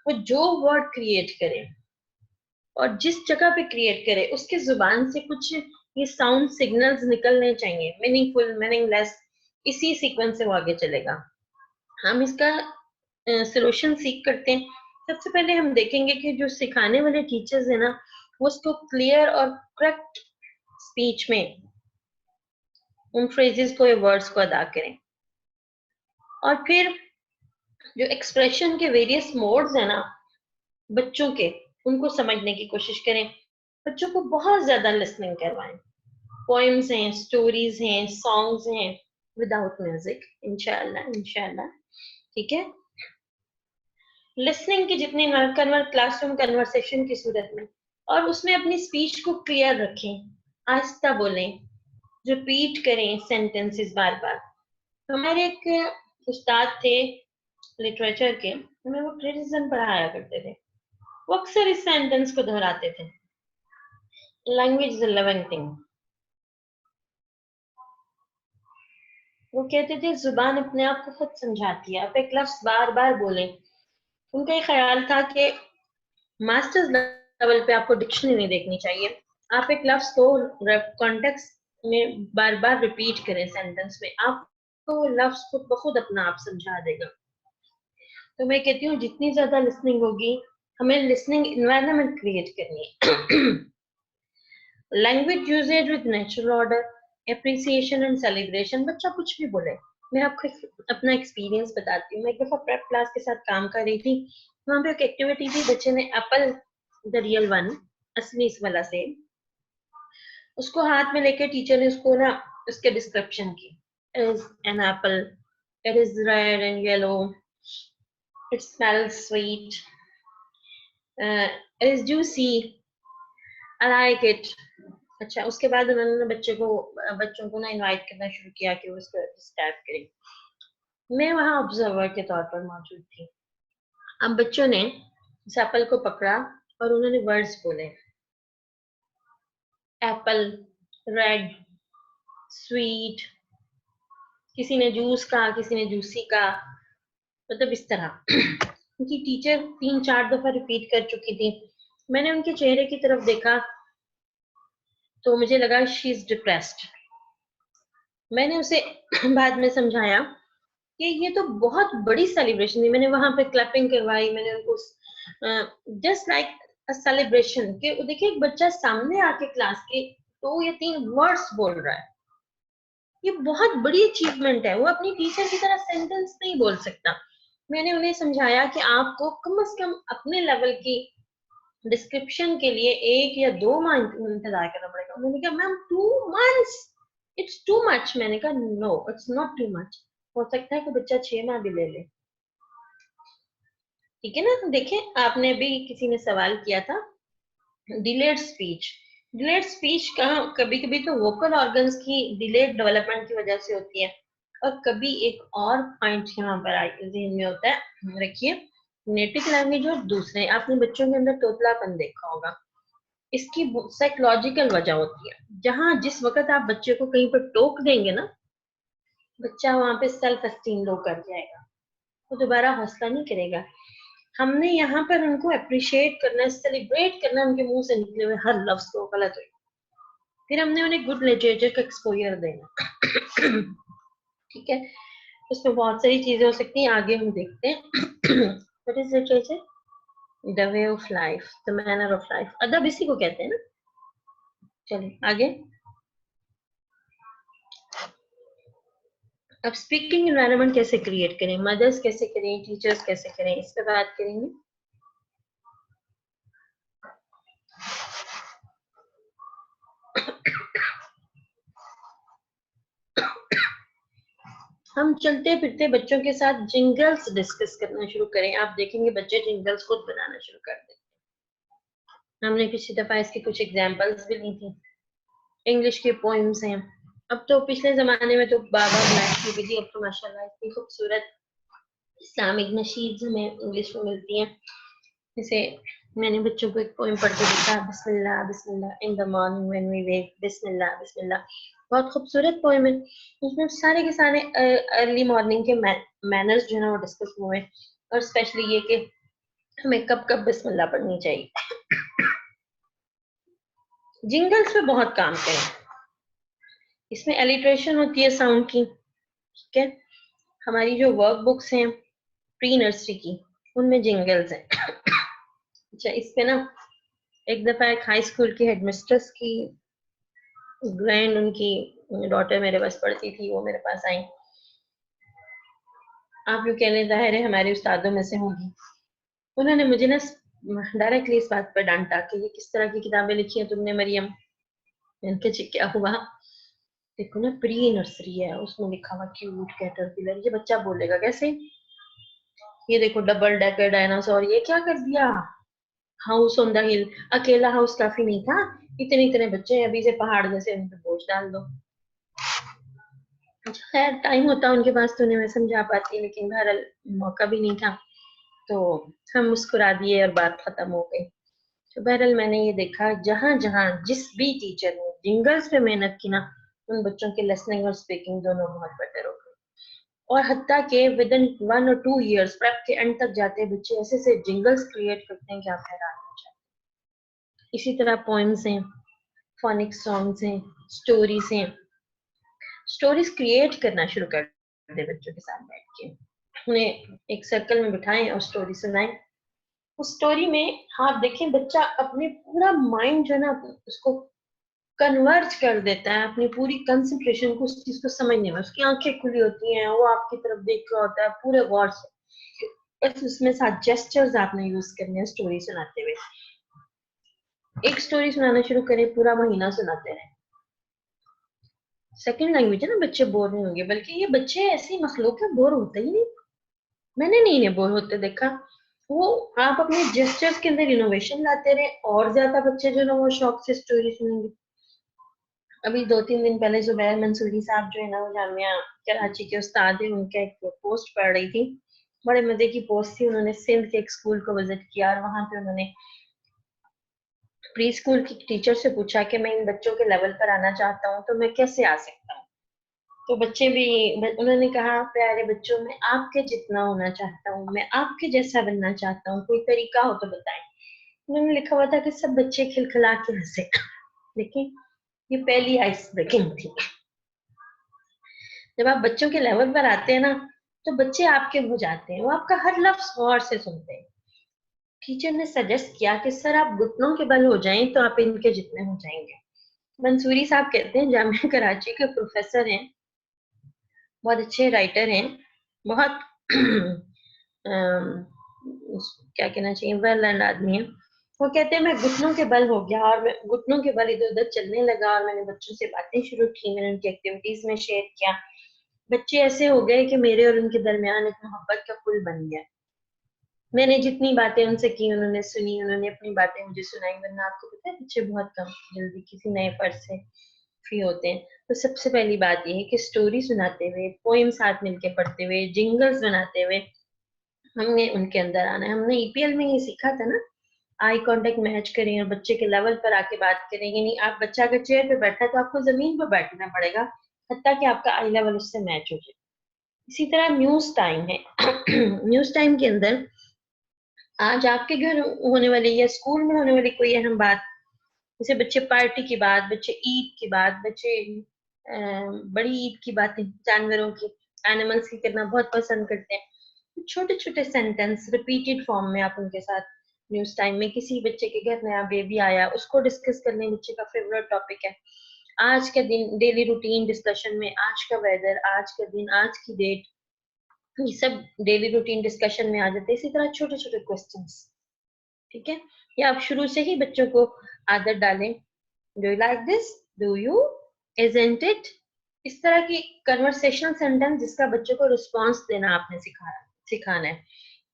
वो जो वर्ड क्रिएट करे और जिस जगह पे क्रिएट करे, उसके जुबान से कुछ ये साउंड सिग्नल्स निकलने चाहिए, मीनिंगफुल, मीनिंगलेस, इसी सीक्वेंस से वो आगे चलेगा। हम इसका सोल्यूशन सीख करते हैं। सबसे पहले हम देखेंगे कि जो सिखाने वाले टीचर्स है ना, वो उसको क्लियर और करेक्ट स्पीच में उन फ्रेजेस को या वर्ड्स को अदा करें, और फिर जो एक्सप्रेशन के वेरियस मोड्स है ना बच्चों के, उनको समझने की कोशिश करें। बच्चों को बहुत ज्यादा लिसनिंग करवाएं। पोएम्स हैं, स्टोरीज हैं, सॉन्ग्स हैं, विदाउट म्यूजिक, इंशाल्लाह इंशाल्लाह, ठीक है। लिसनिंग की जितनी क्लासरूम कन्वर्सेशन की सूरत में, और उसमें अपनी स्पीच को क्लियर रखें, आहिस्ता बोलें, रिपीट करें सेंटेंसेस बार बार। हमारे एक उस्ताद थे लिटरेचर के, हमें वो क्रिटिसिज्म पढ़ाया करते थे, वो अक्सर इस सेंटेंस को दोहराते थे, language is a living thing. वो कहते थे जुबान अपने आप को खुद समझाती है, आप एक लफ्ज बार बार बोलें। उनका ये ख्याल था कि मास्टर्स लेवल पे आपको डिक्शनरी नहीं देखनी चाहिए, आप एक लफ्ज को कॉन्टेक्स्ट में बार बार रिपीट करें सेंटेंस में, आपको वो लफ्ज खुद ब खुद अपना आप समझा देगा। तो मैं कहती हूँ जितनी ज्यादा लिसनिंग होगी, हमें लिसनिंग इन्वायरमेंट क्रिएट करनी है। Language usage with natural order, appreciation and celebration. बच्चा कुछ भी बोले, मैं आपको अपना एक्सपीरियंस बताती हूँ। मैं एक दफा प्रेप क्लास के साथ काम कर रही थी, वहां पे एक एक्टिविटी थी, बच्चे ने एप्पल द रियल वन, असली इस वाला से, उसको हाथ में लेकर टीचर ने उसको ना उसके डिस्क्रिप्शन की, is an apple, it is red and yellow, it smells sweet, it is juicy, I like it. अच्छा, उसके बाद उन्होंने बच्चों को ना इनवाइट करना शुरू किया कि वो इसको डिस्क्राइब करें। मैं वहां ऑब्जर्वर के तौर पर मौजूद थी। अब बच्चों ने इस एप्पल को पकड़ा और उन्होंने वर्ड्स बोले, एप्पल, रेड, स्वीट, किसी ने जूस कहा, किसी ने जूसी कहा, मतलब इस तरह। उनकी टीचर 3-4 दफा रिपीट कर चुकी थी। मैंने उनके चेहरे की तरफ देखा तो मुझे लगा शी इज डिप्रेस्ड। मैंने उसे बाद में समझाया कि ये तो बहुत बड़ी सेलिब्रेशन थी। मैंने वहां पे क्लैपिंग करवाई, मैंने उनको जस्ट लाइक अ सेलिब्रेशन कि देखिए एक बच्चा सामने आके क्लास के 2 या 3 वर्ड्स बोल रहा है, ये बहुत बड़ी अचीवमेंट है। वो अपनी टीचर की तरह सेंटेंस नहीं बोल सकता। मैंने उन्हें समझाया कि आपको कम से कम अपने लेवल की डिस्क्रिप्शन के लिए 1 या 2 माह इंतजार करना पड़ेगा। उन्होंने कहा ma'am 2 months, it's too much. मैंने कहा no, it's not too much. हो सकता है कि बच्चा 6 माह भी ले ले, ठीक है ना। देखिए आपने भी, किसी ने सवाल किया था डिलेड स्पीच। डिलेड स्पीच का कभी कभी तो वोकल ऑर्गन्स की डिलेड डेवलपमेंट की वजह से होती है, और कभी एक और पॉइंट यहाँ पर जहन में होता है। रखिए, नेटिव लैंग्वेज और दूसरे, आपने बच्चों के अंदर तोतलापन देखा होगा, इसकी साइकोलॉजिकल वजह होती है। जहां जिस वक्त आप बच्चे को कहीं पर टोक देंगे ना, बच्चा वहां पे सेल्फ एस्टीम लो कर जाएगा, वो दोबारा हौसला नहीं करेगा। हमने यहाँ पर उनको अप्रिशिएट करना, सेलिब्रेट करना, उनके मुंह से निकले हुए हर लफ्ज को गलत हुई। फिर हमने उन्हें गुड लिटरेचर का एक्सपोजर देना। ठीक है, उसमें बहुत सारी चीजें हो सकती हैं, आगे हम देखते हैं। What is literature? The way of life, the manner of life, अदब इसी को कहते हैं ना। चलिए आगे। अब स्पीकिंग एनवायरनमेंट कैसे क्रिएट करें, मदर्स कैसे करें, टीचर्स कैसे करें, इस पर बात करेंगे। हम चलते फिरते बच्चों के साथ जिंगल्स डिस्कस करना शुरू करें, आप देखेंगे बच्चे जिंगल्स खुद बनाना शुरू कर देते। हमने पिछली दफा इसकी कुछ एग्जांपल्स भी ली थी। इंग्लिश के पोइम्स हैं। अब तो पिछले जमाने में तो बाबा ब्लैक की भी थी, अब तो माशाल्लाह इतनी खूबसूरत इस्लामिक नशीद हमें इंग्लिश में मिलती हैं। जैसे मैंने बच्चों को एक पोइम पढ़ के देखा, बिस्मिल्लाह बिस्मिल्लाह in the morning when we wake, बिस्मिल्लाह बिस्मिल्लाह। बहुत खूबसूरत पोइम है। उसमें सारे के सारे अर्ली मॉर्निंग के मैनर्स जो है ना वो डिस्कस हुए, और स्पेशली ये कि हमें कब कब बिस्मिल्लाह पढ़नी चाहिए। जिंगल्स पे बहुत काम करें, इसमें एलिट्रेशन होती है साउंड की, ठीक है। हमारी जो वर्क बुक्स हैं प्री नर्सरी की, उनमें जिंगल्स हैं। अच्छा, इस पे ना एक दफा एक हाई स्कूल की हेडमिस्ट्रेस की ग्रैंड, उनकी डॉटर मेरे पास पढ़ती थी, वो मेरे पास आई। आप लोग कहने जाहिर है हमारे उस्तादों में से होंगी। उन्होंने मुझे ना डायरेक्टली इस बात पर डांटा कि ये किस तरह की किताबें लिखी हैं तुमने मरियम। मैंने कहा क्या हुआ? देखो ना प्री नर्सरी है, उसमें लिखा हुआ क्यूट कैटरपिलर, ये बच्चा बोलेगा कैसे? ये देखो डबल डेकर डायनासोर, ये क्या कर दिया? हाउस ऑन द हिल, अकेला हाउस काफी नहीं था, इतने इतने बच्चे हैं, अभी से पहाड़ जैसे उन पे बोझ डाल दो। खैर टाइम होता उनके पास तो उन्हें मैं समझा पाती, लेकिन बहरहाल मौका भी नहीं था, तो हम मुस्कुरा दिए और बात खत्म हो गई। तो बहरहाल मैंने ये देखा, जहां जहां जिस भी टीचर ने जिंगल्स पे मेहनत की ना, उन बच्चों की लिसनिंग और स्पीकिंग दोनों बहुत बेटर हो गई। और हत्ता के with in 1 or 2 years prep के एंड तक जाते हैं बच्चे ऐसे से जिंगल्स क्रिएट करते हैं कि आप हैरान हो जाए। इसी तरह पोएम्स हैं, फोनिक सॉन्ग्स हैं, स्टोरीज हैं। स्टोरीज क्रिएट करना शुरू कर दे बच्चों के साथ बैठ के, उन्हें एक सर्कल में बिठाएं और स्टोरी सुनाएं। उस स्टोरी में आप देखें बच्चा अपने पूरा माइंड जो है ना उसको कन्वर्ज कर देता है, अपनी पूरी कंसंट्रेशन को उस चीज को समझने में। उसकी आंखें खुली होती हैं, वो आपकी तरफ देख रहा होता है पूरे गौर से। बस उसमें साथ जेस्चर्स आपने यूज करने हैं स्टोरी सुनाते हुए। एक स्टोरी सुनाना शुरू करें, पूरा महीना सुनाते रहे। सेकंड लैंग्वेज है ना, बच्चे बोर नहीं होंगे, बल्कि ये बच्चे ऐसी मखलूक है बोर होते ही नहीं। मैंने नहीं इन्हें बोर होते देखा। वो आप अपने जेस्चर्स के अंदर इनोवेशन लाते रहे, और ज्यादा बच्चे जो ना वो शौक से स्टोरी सुनेंगे। अभी 2-3 दिन पहले जुबैर मंसूरी साहब जो है ना, वो जामिया कराची के उस्ताद हैं, उनका एक पोस्ट पढ़ रही थी। बड़े मजे की पोस्ट थी। उन्होंने सिंध के एक स्कूल को विजिट किया और वहां पे उन्होंने प्री स्कूल की टीचर से पूछा कि मैं इन बच्चों के लेवल पर आना चाहता हूँ, तो मैं कैसे आ सकता हूँ। तो बच्चे भी, उन्होंने कहा प्यारे बच्चों मैं आपके जितना होना चाहता हूँ, मैं आपके जैसा बनना चाहता हूँ, कोई तरीका हो तो बताएं। उन्होंने लिखा हुआ था कि सब बच्चे खिलखिला के हंसे। लेकिन ये पहली आइस ब्रेकिंग थी। जब आप बच्चों के लेवल पर आते हैं ना, तो बच्चे आपके हो जाते हैं, वो आपका हर लफ्ज गौर से सुनते हैं। टीचर ने सजेस्ट किया कि सर आप घुटनों के बल हो जाएं तो आप इनके जितने हो जाएंगे। मंसूरी साहब कहते हैं जामिया कराची के प्रोफेसर हैं, बहुत अच्छे राइटर हैं, बहुत क्या कहना चाहिए, वेल लर्न आदमी है। वो कहते हैं मैं घुटनों के बल हो गया और मैं घुटनों के बल इधर उधर चलने लगा और मैंने बच्चों से बातें शुरू की, मैंने उनकी एक्टिविटीज में शेयर किया। बच्चे ऐसे हो गए कि मेरे और उनके दरमियान एक मोहब्बत का पुल बन गया। मैंने जितनी बातें उनसे की उन्होंने सुनी, उन्होंने अपनी बातें मुझे सुनाई। वरना आपको पता है बच्चे बहुत कम जल्दी किसी नए फर्ज से फ्री होते हैं। तो सबसे पहली बात यह है कि स्टोरी सुनाते हुए, पोइम साथ मिलके पढ़ते हुए, जिंगल्स बनाते हुए हमने उनके अंदर आना है। हमने ईपीएल में ये सीखा था ना, आई कांटेक्ट मैच करें और बच्चे के लेवल पर आके बात करें। यानी आप बच्चा अगर चेयर पे बैठा है तो आपको जमीन पर बैठना पड़ेगा, हत्ता कि आपका आई लेवल उससे मैच हो जाए। इसी तरह न्यूज टाइम है। न्यूज टाइम के अंदर आज आपके घर होने वाली या स्कूल में होने वाली कोई अहम बात, जैसे बच्चे पार्टी की बात, बच्चे ईद की बात, बच्चे बड़ी ईद की बातें, जानवरों की, एनिमल्स की करना बहुत पसंद करते हैं। छोटे छोटे सेंटेंस रिपीटेड फॉर्म में आप उनके साथ न्यूज टाइम में, किसी बच्चे के घर नया बेबी आया उसको डिस्कस करने बच्चे का फेवरेट टॉपिक है। आज का दिन डेली रूटीन डिस्कशन में, आज का वेदर, आज का दिन, आज की डेट, ये सब डेली रूटीन डिस्कशन में आ जाते हैं। इसी तरह छोटे छोटे क्वेश्चंस, ठीक है, या आप शुरू से ही बच्चों को आदत डालें, do you like this, do you, isn't it, इस तरह की कन्वर्सेशनल सेंटेंस जिसका बच्चों को रिस्पॉन्स देना आपने सिखाना है।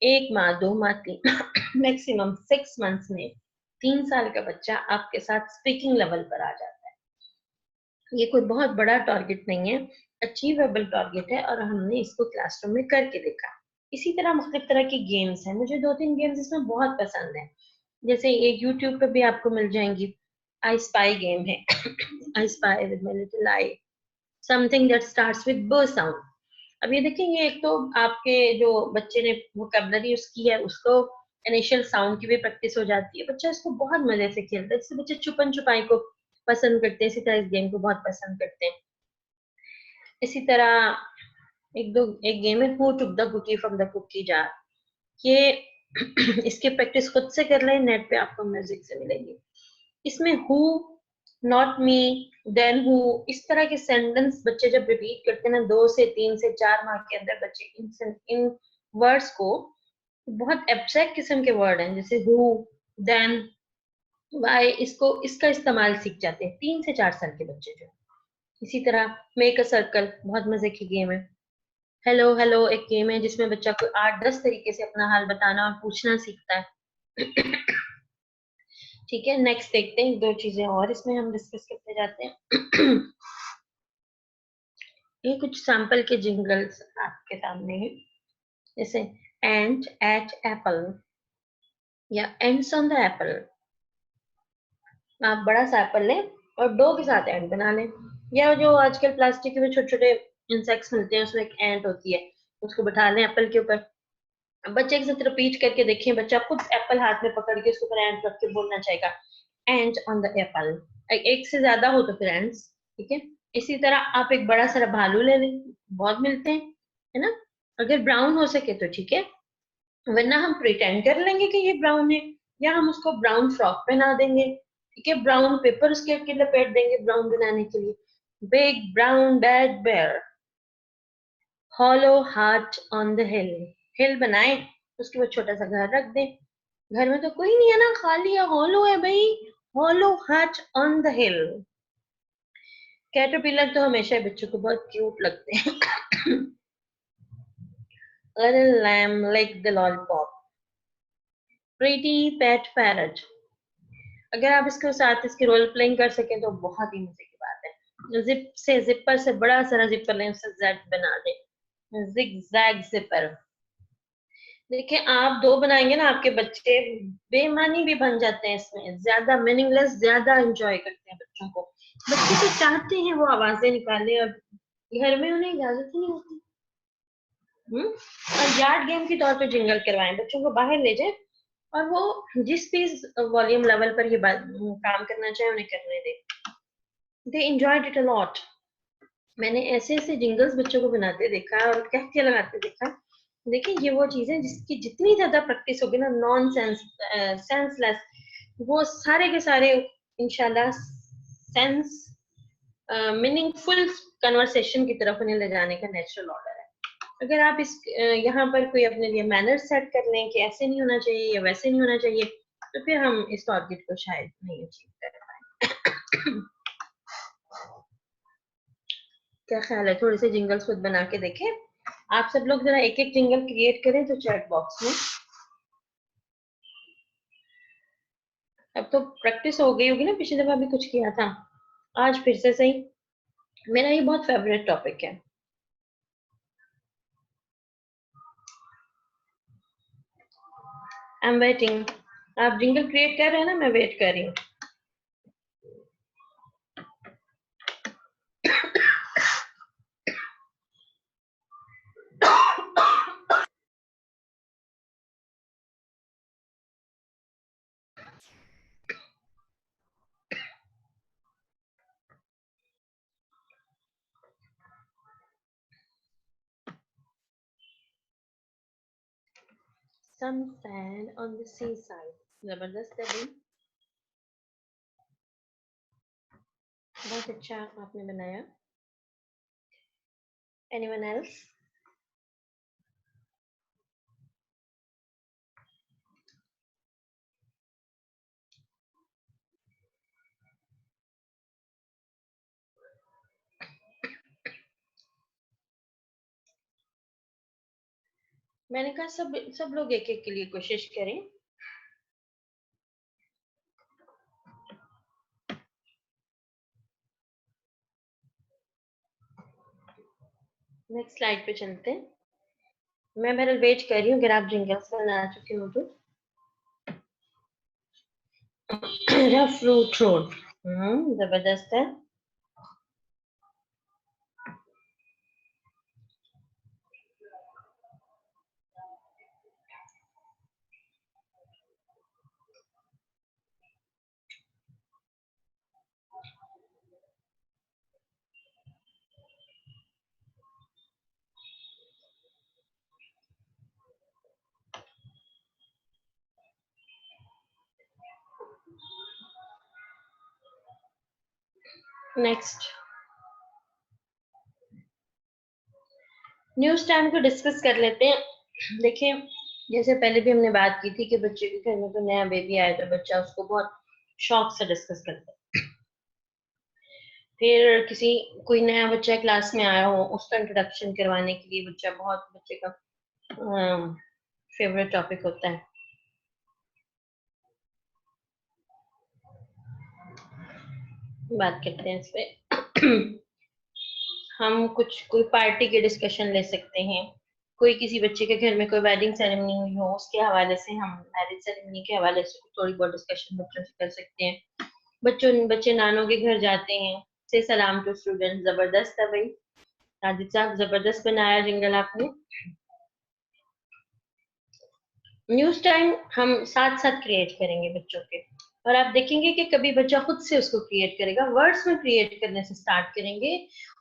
1 माह 2 माह 3 मैक्सिमम 6 मंथ्स में 3 साल का बच्चा आपके साथ स्पीकिंग लेवल पर आ जाता है। ये कोई बहुत बड़ा टारगेट नहीं है, अचीवेबल टारगेट है और हमने इसको क्लासरूम में करके देखा। इसी तरह मुख्तलिफ तरह की गेम्स हैं, मुझे 2-3 गेम्स इसमें बहुत पसंद है। जैसे एक यूट्यूब पे भी आपको मिल जाएंगी, आई स्पाई गेम है। I spy with my little I something that starts with ब साउंड। अब ये देखेंगे, एक तो आपके जो बच्चे ने वोकैबुलरी उसकी है, उसको इनिशियल साउंड की भी प्रैक्टिस हो जाती है, बच्चा इसको बहुत मजे से खेलता है। जैसे बच्चे छुपन छुपाई को पसंद करते हैं, इसी तरह इस गेम को बहुत पसंद करते हैं। इसी तरह एक गेम है who took the cookie from the cookie jar. ये इसकी प्रैक्टिस खुद से कर लें, नेट पे आपको म्यूजिक से मिलेगी। इसमें who, not me, then who, इस तरह के सेंटेंस बच्चे जब रिपीट करते हैं ना, 2 से 3 से 4 माह के अंदर बच्चे इन वर्ड्स को, बहुत एब्स्ट्रैक्ट किस्म के वर्ड हैं जैसे हु, देन, वाई, इसको इसका इस्तेमाल सीख जाते हैं 3 से 4 साल के बच्चे जो। इसी तरह मेक अ सर्कल बहुत मजे की गेम है। हेलो हेलो एक गेम है जिसमें बच्चा को 8-10 तरीके से अपना हाल बताना और पूछना सीखता है। ठीक है, नेक्स्ट देखते हैं 2 चीजें और इसमें हम डिस्कस करते जाते हैं। ये कुछ सैंपल के जिंगल्स आपके सामने हैं, जैसे एंट एट एप्पल या एंड्स ऑन द एप्पल। आप बड़ा सा एप्पल लें और डो के साथ एंड बना लें, या जो आजकल प्लास्टिक के छोटे छोटे इंसेक्ट्स मिलते हैं, उसमें एक एंट होती है, उसको बैठा लें एप्पल के ऊपर। अब बच्चे के साथ रिपीट करके देखें, बच्चा खुद एप्पल हाथ में पकड़ के उसके ऊपर एंट रख के बोलना चाहेगा, एंट ऑन द एप्पल। एक से ज्यादा हो तो फिर एंट्स, ठीक है। इसी तरह आप एक बड़ा सारा भालू ले लें, बहुत मिलते हैं, है ना। अगर ब्राउन हो सके तो ठीक है, वरना हम प्रिटेंड कर लेंगे कि ये ब्राउन है, या हम उसको ब्राउन फ्रॉक पहना देंगे, ठीक है। ब्राउन पेपर उसके के लपेट देंगे ब्राउन बनाने के लिए। Big brown bad bear, hollow heart on the hill. Hill बनाए, उसके बाद छोटा सा घर रख दें। घर में तो कोई नहीं है ना, खाली है, हॉलो है भाई, hollow heart on the hill. Caterpillar तो हमेशा बच्चों को बहुत क्यूट लगते हैं। Little lamb licked the lollipop. Pretty pet parrot. अगर आप इसके साथ इसकी रोल प्लेइंग कर सकें तो बहुत ही मजे की बात है। जिप से, जिपर से बड़ा सारा जिपर लें, उससे जेड बना दें, जिग जैग जिपर। देखिए आप दो बनाएंगे ना, आपके बच्चे बेमानी भी बन जाते हैं इसमें, ज्यादा मीनिंगलेस ज्यादा एंजॉय करते हैं बच्चों को। बच्चे तो चाहते हैं वो आवाजें निकाले, और घर में उन्हें इजाजत ही नहीं होती। और यार्ड गेम के तौर पे जिंगल करवाएं, बच्चों को बाहर ले जाए, और वो जिस भी वॉल्यूम लेवल पर ये काम करना चाहे उन्हें करने दे। दे एंजॉयड इट अ लॉट। मैंने ऐसे ऐसे जिंगल्स बच्चों को बनाते देखा है और कह के लगाते देखा। देखिए ये वो चीजें जिसकी जितनी ज्यादा प्रैक्टिस होगी ना, नॉन सेंस सेंसलेस, वो सारे के सारे इंशाल्लाह सेंस मीनिंगफुल कन्वर्सेशन की तरफ उन्हें ले जाने का नेचुरल ऑर्डर है। अगर आप इस यहाँ पर कोई अपने लिए मैनर सेट कर लें कि ऐसे नहीं होना चाहिए या वैसे नहीं होना चाहिए, तो फिर हम इस टारगेट को शायद नहीं अचीव कर पाए। क्या ख्याल है, थोड़े से जिंगल्स खुद बना के देखें। आप सब लोग जरा एक एक जिंगल क्रिएट करें तो चैट बॉक्स में। अब तो प्रैक्टिस हो गई होगी ना, पिछली दफा भी कुछ किया था, आज फिर से सही। मेरा ये बहुत फेवरेट टॉपिक है। I am waiting. आप जिंगल क्रिएट कर रहे हैं ना, मैं वेट कर रही हूँ। Some sand on the seaside. जबरदस्त है भाई, बहुत अच्छा आपने बनाया। Anyone else? मैंने कहा सब सब लोग एक एक के लिए कोशिश करें। नेक्स्ट स्लाइड पे चलते हैं। मैं मेरा वेट कर रही हूँ, अगर आप जिंगल्स बना चुके हो तो। रफ रूट रोड, जबरदस्त है। नेक्स्ट न्यूज टाइम को डिस्कस कर लेते हैं। देखिए जैसे पहले भी हमने बात की थी कि बच्चे के घर में कोई नया बेबी आया तो बच्चा उसको बहुत शौक से डिस्कस करता है। फिर किसी कोई नया बच्चा क्लास में आया हो, उसका इंट्रोडक्शन करवाने के लिए बच्चा बहुत, बच्चे का फेवरेट टॉपिक होता है। बात करते हैं इस पे। हम कुछ कोई पार्टी के डिस्कशन ले सकते हैं, कोई किसी बच्चे के घर में कोई वेडिंग सेरेमनी हुई हो उसके हवाले से, हम मैरिज सेरेमनी के हवाले से थोड़ी बहुत डिस्कशन बच्चों से कर सकते हैं। बच्चे नानों के घर जाते हैं, से सलाम टू स्टूडेंट, जबरदस्त है भाई। राजिद साहब जबरदस्त बनाया जिंगल आपने। न्यूज टाइम हम साथ साथ क्रिएट करेंगे बच्चों के, और आप देखेंगे कि कभी बच्चा खुद से उसको क्रिएट करेगा, वर्ड्स में क्रिएट करने से स्टार्ट करेंगे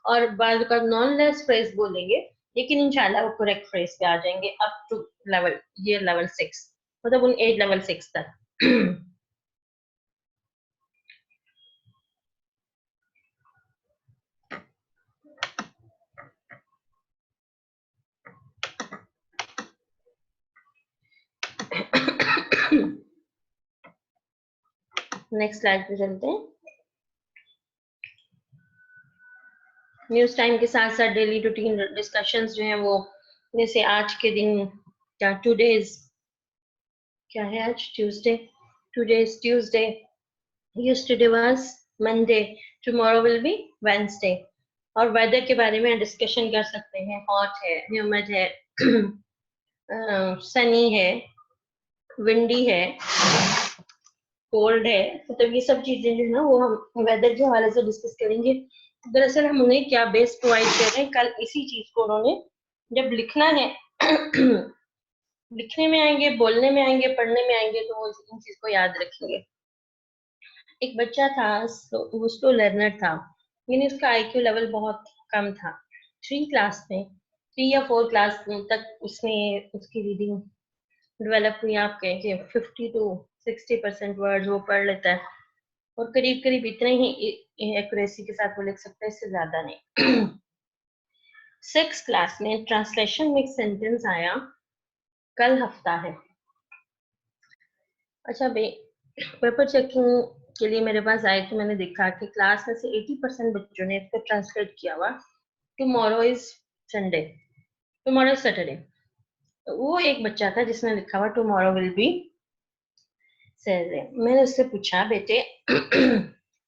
और बाद का नॉन लेस फ्रेज बोलेंगे, लेकिन इंशाल्लाह वो करेक्ट फ्रेज पे आ जाएंगे अप टू लेवल, ये लेवल 6, मतलब उन एज लेवल 6 तक। नेक्स्ट स्लाइड पे चलते हैं। न्यूज टाइम के साथ साथ डेली रूटीन डिस्कशंस जो हैं वो, जैसे आज के दिन क्या, टुडेज क्या है, आज Tuesday, today is Tuesday, yesterday was Monday, tomorrow will be Wednesday, और वेदर के बारे में डिस्कशन कर सकते हैं, हॉट है, ह्यूमिड है, सनी है, विंडी है, कोल्ड है, मतलब ये सब चीजें जो है ना वो हम वेदर के हवाले से डिस्कस करेंगे। दरअसल हम उन्हें क्या बेस प्रोवाइड कर रहे हैं, कल इसी चीज को उन्होंने जब लिखना है लिखने में आएंगे, बोलने में आएंगे, पढ़ने में आएंगे, तो वो इन चीज को याद रखेंगे। एक बच्चा था, वो स्लो लर्नर था, यानी उसका आईक्यू लेवल बहुत कम था। 3 क्लास में, 3 या 4 क्लास तक उसने उसकी रीडिंग डेवलप हुई। आप कहें कि 50 to 60% वर्ड्स वो पढ़ लेता है, और करीब करीब इतने ही एक्यूरेसी के साथ वो लिख सकता है, इससे ज्यादा नहीं। 6 क्लास में ट्रांसलेशन में एक सेंटेंस आया, कल हफ्ता है। अच्छा भाई, पेपर चेकिंग के लिए मेरे पास आए तो मैंने देखा कि क्लास में से 80% बच्चों ने इसको ट्रांसलेट किया हुआ, tomorrow is Sunday, tomorrow is Saturday. वो एक बच्चा था जिसने लिखा हुआ टुमारो विल बी सैटरडे। मैंने उससे पूछा, बेटे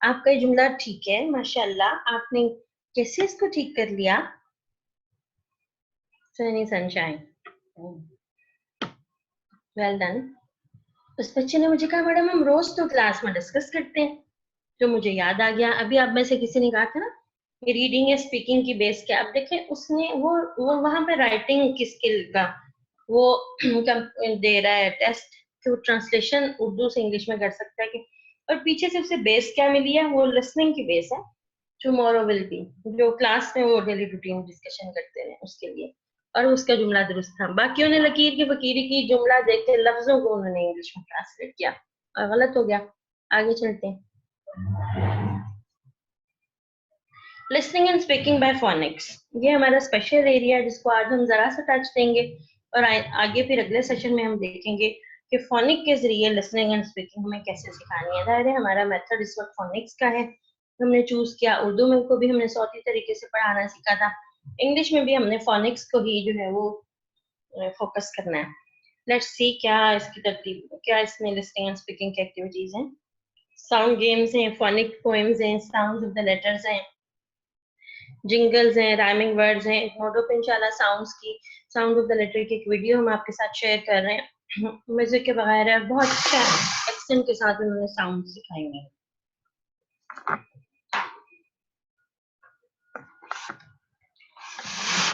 आपका ये जुमला ठीक है, माशाल्लाह, आपने कैसे इसको ठीक कर लिया? Sunny sunshine, well done. उस बच्चे ने मुझे कहा, मैडम हम रोज तो क्लास में डिस्कस करते हैं। तो मुझे याद आ गया, अभी आप में से किसी ने कहा था ना रीडिंग या स्पीकिंग की बेस क्या, अब देखें उसने वो वहां पे राइटिंग की स्किल का वो दे रहा है टेस्ट कि वो ट्रांसलेशन उर्दू से इंग्लिश में कर सकता है कि, और पीछे से उसे बेस क्या मिली है, वो लिसनिंग की बेस है। टुमारो विल बी, जो क्लास में वो डेली रूटीन डिस्कशन करते रहे उसके लिए, और उसका जुमला दुरुस्त था। बाकी उन्हें लकीर की फकीरी की, जुमला देख के लफ्जों को उन्होंने इंग्लिश में ट्रांसलेट किया और गलत हो गया। आगे चलते हैं। Listening and speaking by phonics, ये हमारा स्पेशल एरिया है जिसको आज हम जरा सा टच देंगे, और आगे फिर अगले सेशन में हम देखेंगे कि फोनिक के जरिए लिसनिंग एंड स्पीकिंग हमें कैसे सिखानी है। जाहिर है हमारा मेथड इस वक्त फोनिक्स का है, हमने चूज किया। उर्दू में को भी हमने सौती तरीके से पढ़ाना सीखा था, इंग्लिश में भी हमने फोनिक्स को ही जो है वो फोकस करना है। लेट्स सी क्या इसकी तरतीब, क्या इसमें लिसनिंग एंड स्पीकिंग की एक्टिविटीज हैं। साउंड गेम्स हैं, फोनिक पोएम्स हैं, साउंड्स ऑफ द लेटर्स हैं, जिंगल्स हैं, राइमिंग वर्ड्स हैं। मोडो पे इंशाल्लाह साउंड्स की, साउंड ऑफ द लेटर की एक वीडियो हम आपके साथ शेयर कर रहे हैं, म्यूजिक के बगैर है, बहुत अच्छा एक्सेंट के साथ उन्होंने साउंड सिखाएंगे।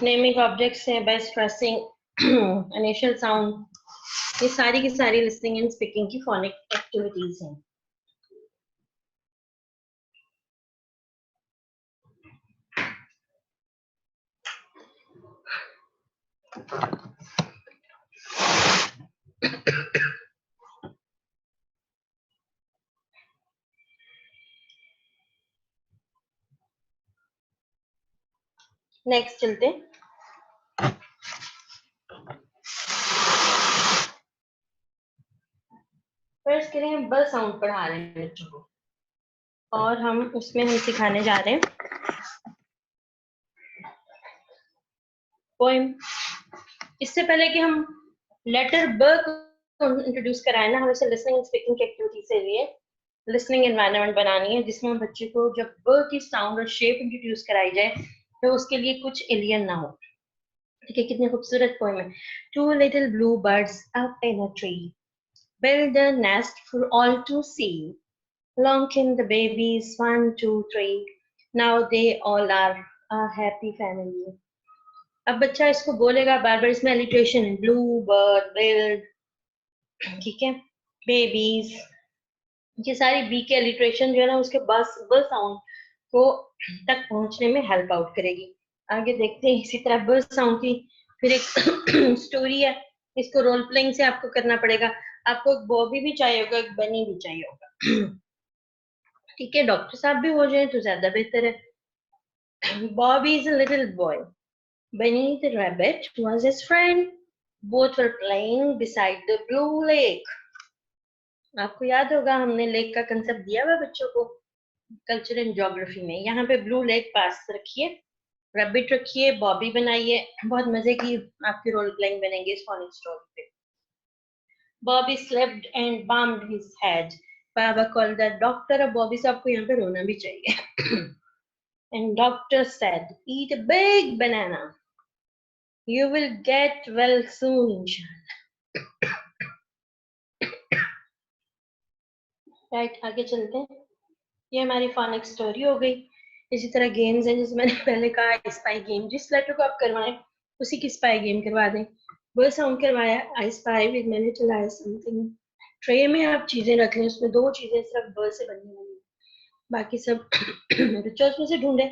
नेमिंग ऑब्जेक्ट्स हैं, बाय स्ट्रेसिंग इनिशियल साउंड, ये सारी की सारी लिसनिंग एंड स्पीकिंग की फोनिक एक्टिविटीज हैं। नेक्स्ट चलते हैं। फर्स्ट करें हम ब साउंड पढ़ा रहे हैं बच्चों को, और हम उसमें हम सिखाने जा रहे हैं पोएम। इससे पहले कि हम लेटर ब को इंट्रोड्यूस कराए ना, हमें लिसनिंग स्पीकिंग की एक्टिविटी से लिए लिसनिंग एनवायरनमेंट बनानी है, जिसमें हम बच्चे को जब ब की साउंड और शेप इंट्रोड्यूस कराई जाए तो उसके लिए कुछ एलियन ना हो। ठीक है, कितनी खूबसूरत पोएम है। Two little blue birds up in a tree build a nest for all to see. Long came the babies, 1, 2, 3. Now they all are a happy family. अब बच्चा इसको बोलेगा बार बार, इसमें एलिट्रेशन है, ब्लू बर्ड, बिल्ड, ठीक है, बेबीज, ये सारी बी के एलिट्रेशन जो है ना उसके बस ब साउंड को तक पहुंचने में हेल्प आउट करेगी। आगे देखते हैं। इसी तरह ब साउंड की फिर एक स्टोरी है, इसको रोल प्लेइंग से आपको करना पड़ेगा। आपको एक बॉबी भी चाहिए होगा, एक बनी भी चाहिए होगा, ठीक है, डॉक्टर साहब भी हो जाए तो ज्यादा बेहतर है। Bobby is a little boy, Benny the rabbit was his friend. Both were playing beside the blue lake. आपको याद होगा हमने लेक का कंसेप्ट दिया हुआ बच्चों को कल्चर एंड ज्योग्राफी में। यहाँ पे ब्लू लेक पास रखिए, रैबिट रखिए, बॉबी बनाइए, बहुत मजे की आपकी रोल प्लेइंग बनेंगे इस फॉनिक स्टोरी पे। Bobby slapped and bumped his head, Baba called the doctor. अब बॉबी साहब को यहाँ पे रोना भी चाहिए। And doctor said, eat a big banana, you will get well soon, inshallah. Right, आगे चलते हैं। ये हमारी फॉनिक स्टोरी हो गई। इसी तरह गेम्स हैं, जैसे मैंने पहले कहा स्पाई गेम, जिस लेटर को आप करवाएं उसी की स्पाई गेम करवा दें। वो साउंड करवाया, आई स्पाई विद मैंने चलाया समथिंग। ट्रे में आप चीजें रख लें, उसमें 2 चीजें सिर्फ ब से बनने वाली, बाकी सब बच्चों उसमें से ढूंढे,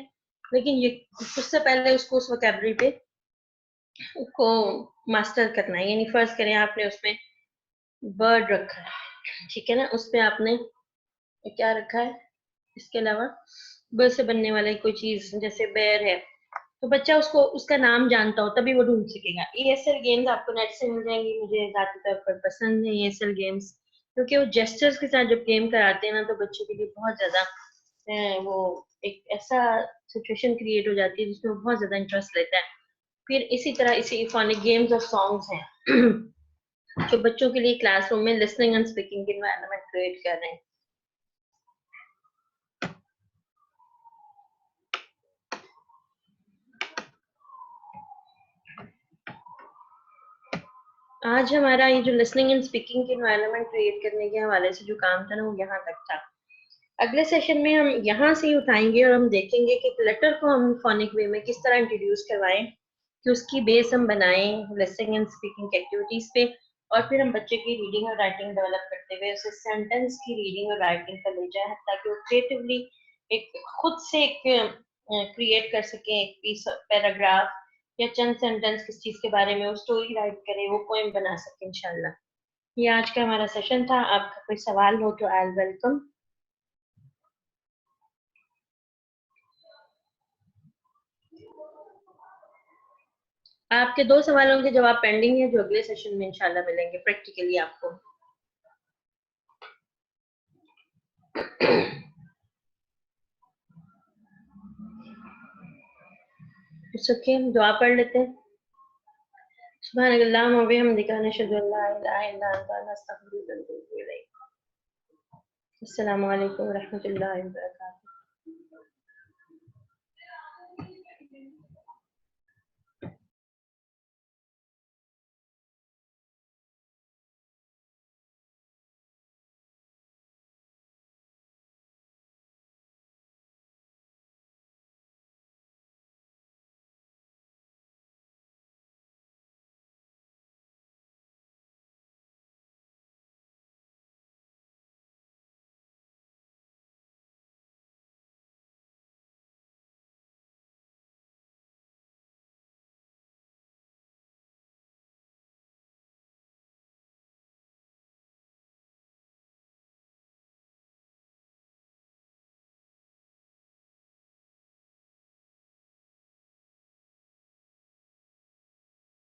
लेकिन ये उससे पहले उसको उस वोकैबुलरी पे को मास्टर करना है। यानी फर्स्ट करें आपने उसमें बर्ड रखा है, ठीक है ना, उस पे आपने क्या रखा है, इसके अलावा ब से बनने वाली कोई चीज जैसे बेर है, तो बच्चा उसको उसका नाम जानता हो तभी वो ढूंढ सकेगा। ESL गेम्स आपको नेट से मिल जाएंगी, मुझे ज्यादातर पर पसंद है ESL गेम्स, क्योंकि वो जेस्चर्स के साथ जब गेम कराते हैं ना तो बच्चों के लिए बहुत ज्यादा वो एक ऐसा सिचुएशन क्रिएट हो जाती है जिसमें वो बहुत ज्यादा इंटरेस्ट लेता है। फिर इसी तरह इसी फॉनिक गेम्स और सॉन्ग्स हैं जो बच्चों के लिए क्लासरूम में listening and speaking environment create कर रहे हैं। आज हमारा ये जो लिसनिंग एंड स्पीकिंग की एनवायरनमेंट क्रिएट करने के हवाले से जो काम था ना वो यहाँ तक था। अगले सेशन में हम यहाँ से ही उठाएंगे और हम देखेंगे कि लेटर को हम फोनिक वे में किस तरह इंट्रोड्यूस करवाएं कि उसकी बेस हम बनाएं लिसनिंग एंड स्पीकिंग एक्टिविटीज पे, और फिर हम बच्चे की रीडिंग और राइटिंग डेवलप करते हुए उसे सेंटेंस की रीडिंग और राइटिंग पर ले जाए ताकि वो क्रिएटिवली एक खुद से एक क्रिएट कर सके, एक पीस पैराग्राफ या चंद सेंटेंस किस चीज के बारे में वो स्टोरी राइट करे, वो पोएम बना सके इंशाल्लाह। ये आज का हमारा सेशन था। आपका कोई सवाल हो तो आई वेलकम। आपके 2 सवालों के जवाब पेंडिंग है जो अगले सेशन में इंशाल्लाह मिलेंगे प्रैक्टिकली आपको। ओके, दुआ पढ़ लेते हैं। सुभानअल्लाह व बिहम्दिका नशहदु अल्ला इलाहा इल्ला अंता नस्तगफिरुका व नतूबु इलैक। अस्सलामु अलैकुम व रहमतुल्लाहि व बरकातहू।